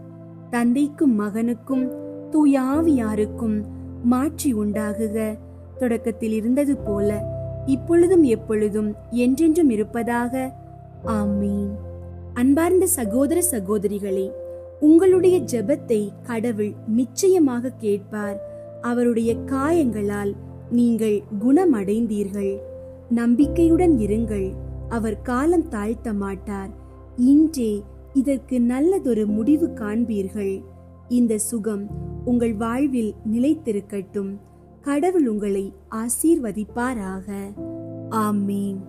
தந்தைக்கும் மகனுக்கும் தூய ஆவியாருக்கும் மாட்சி உண்டாகுக. தொடக்கத்தில் இருந்தது போல இப்பொழுதும் எப்பொழுதும் என்றென்றும் இருப்பதாக. ஆமீன். அன்பார்ந்த சகோதர சகோதரிகளே, உங்களுடைய ஜெபத்தை கடவுள் நிச்சயமாக கேட்பார். அவருடைய காயங்களால் நீங்கள் குணமடைந்தீர்கள். நம்பிக்கையுடன் இருங்கள். அவர் காலம் தாழ்த்த மாட்டார். இன்றே இதற்கு நல்லதொரு முடிவு காண்பீர்கள். இந்த சுகம் உங்கள் வாழ்வில் நிலைத்திருக்கட்டும். கடவுள் உங்களை ஆசீர்வதிப்பாராக. ஆமீன்.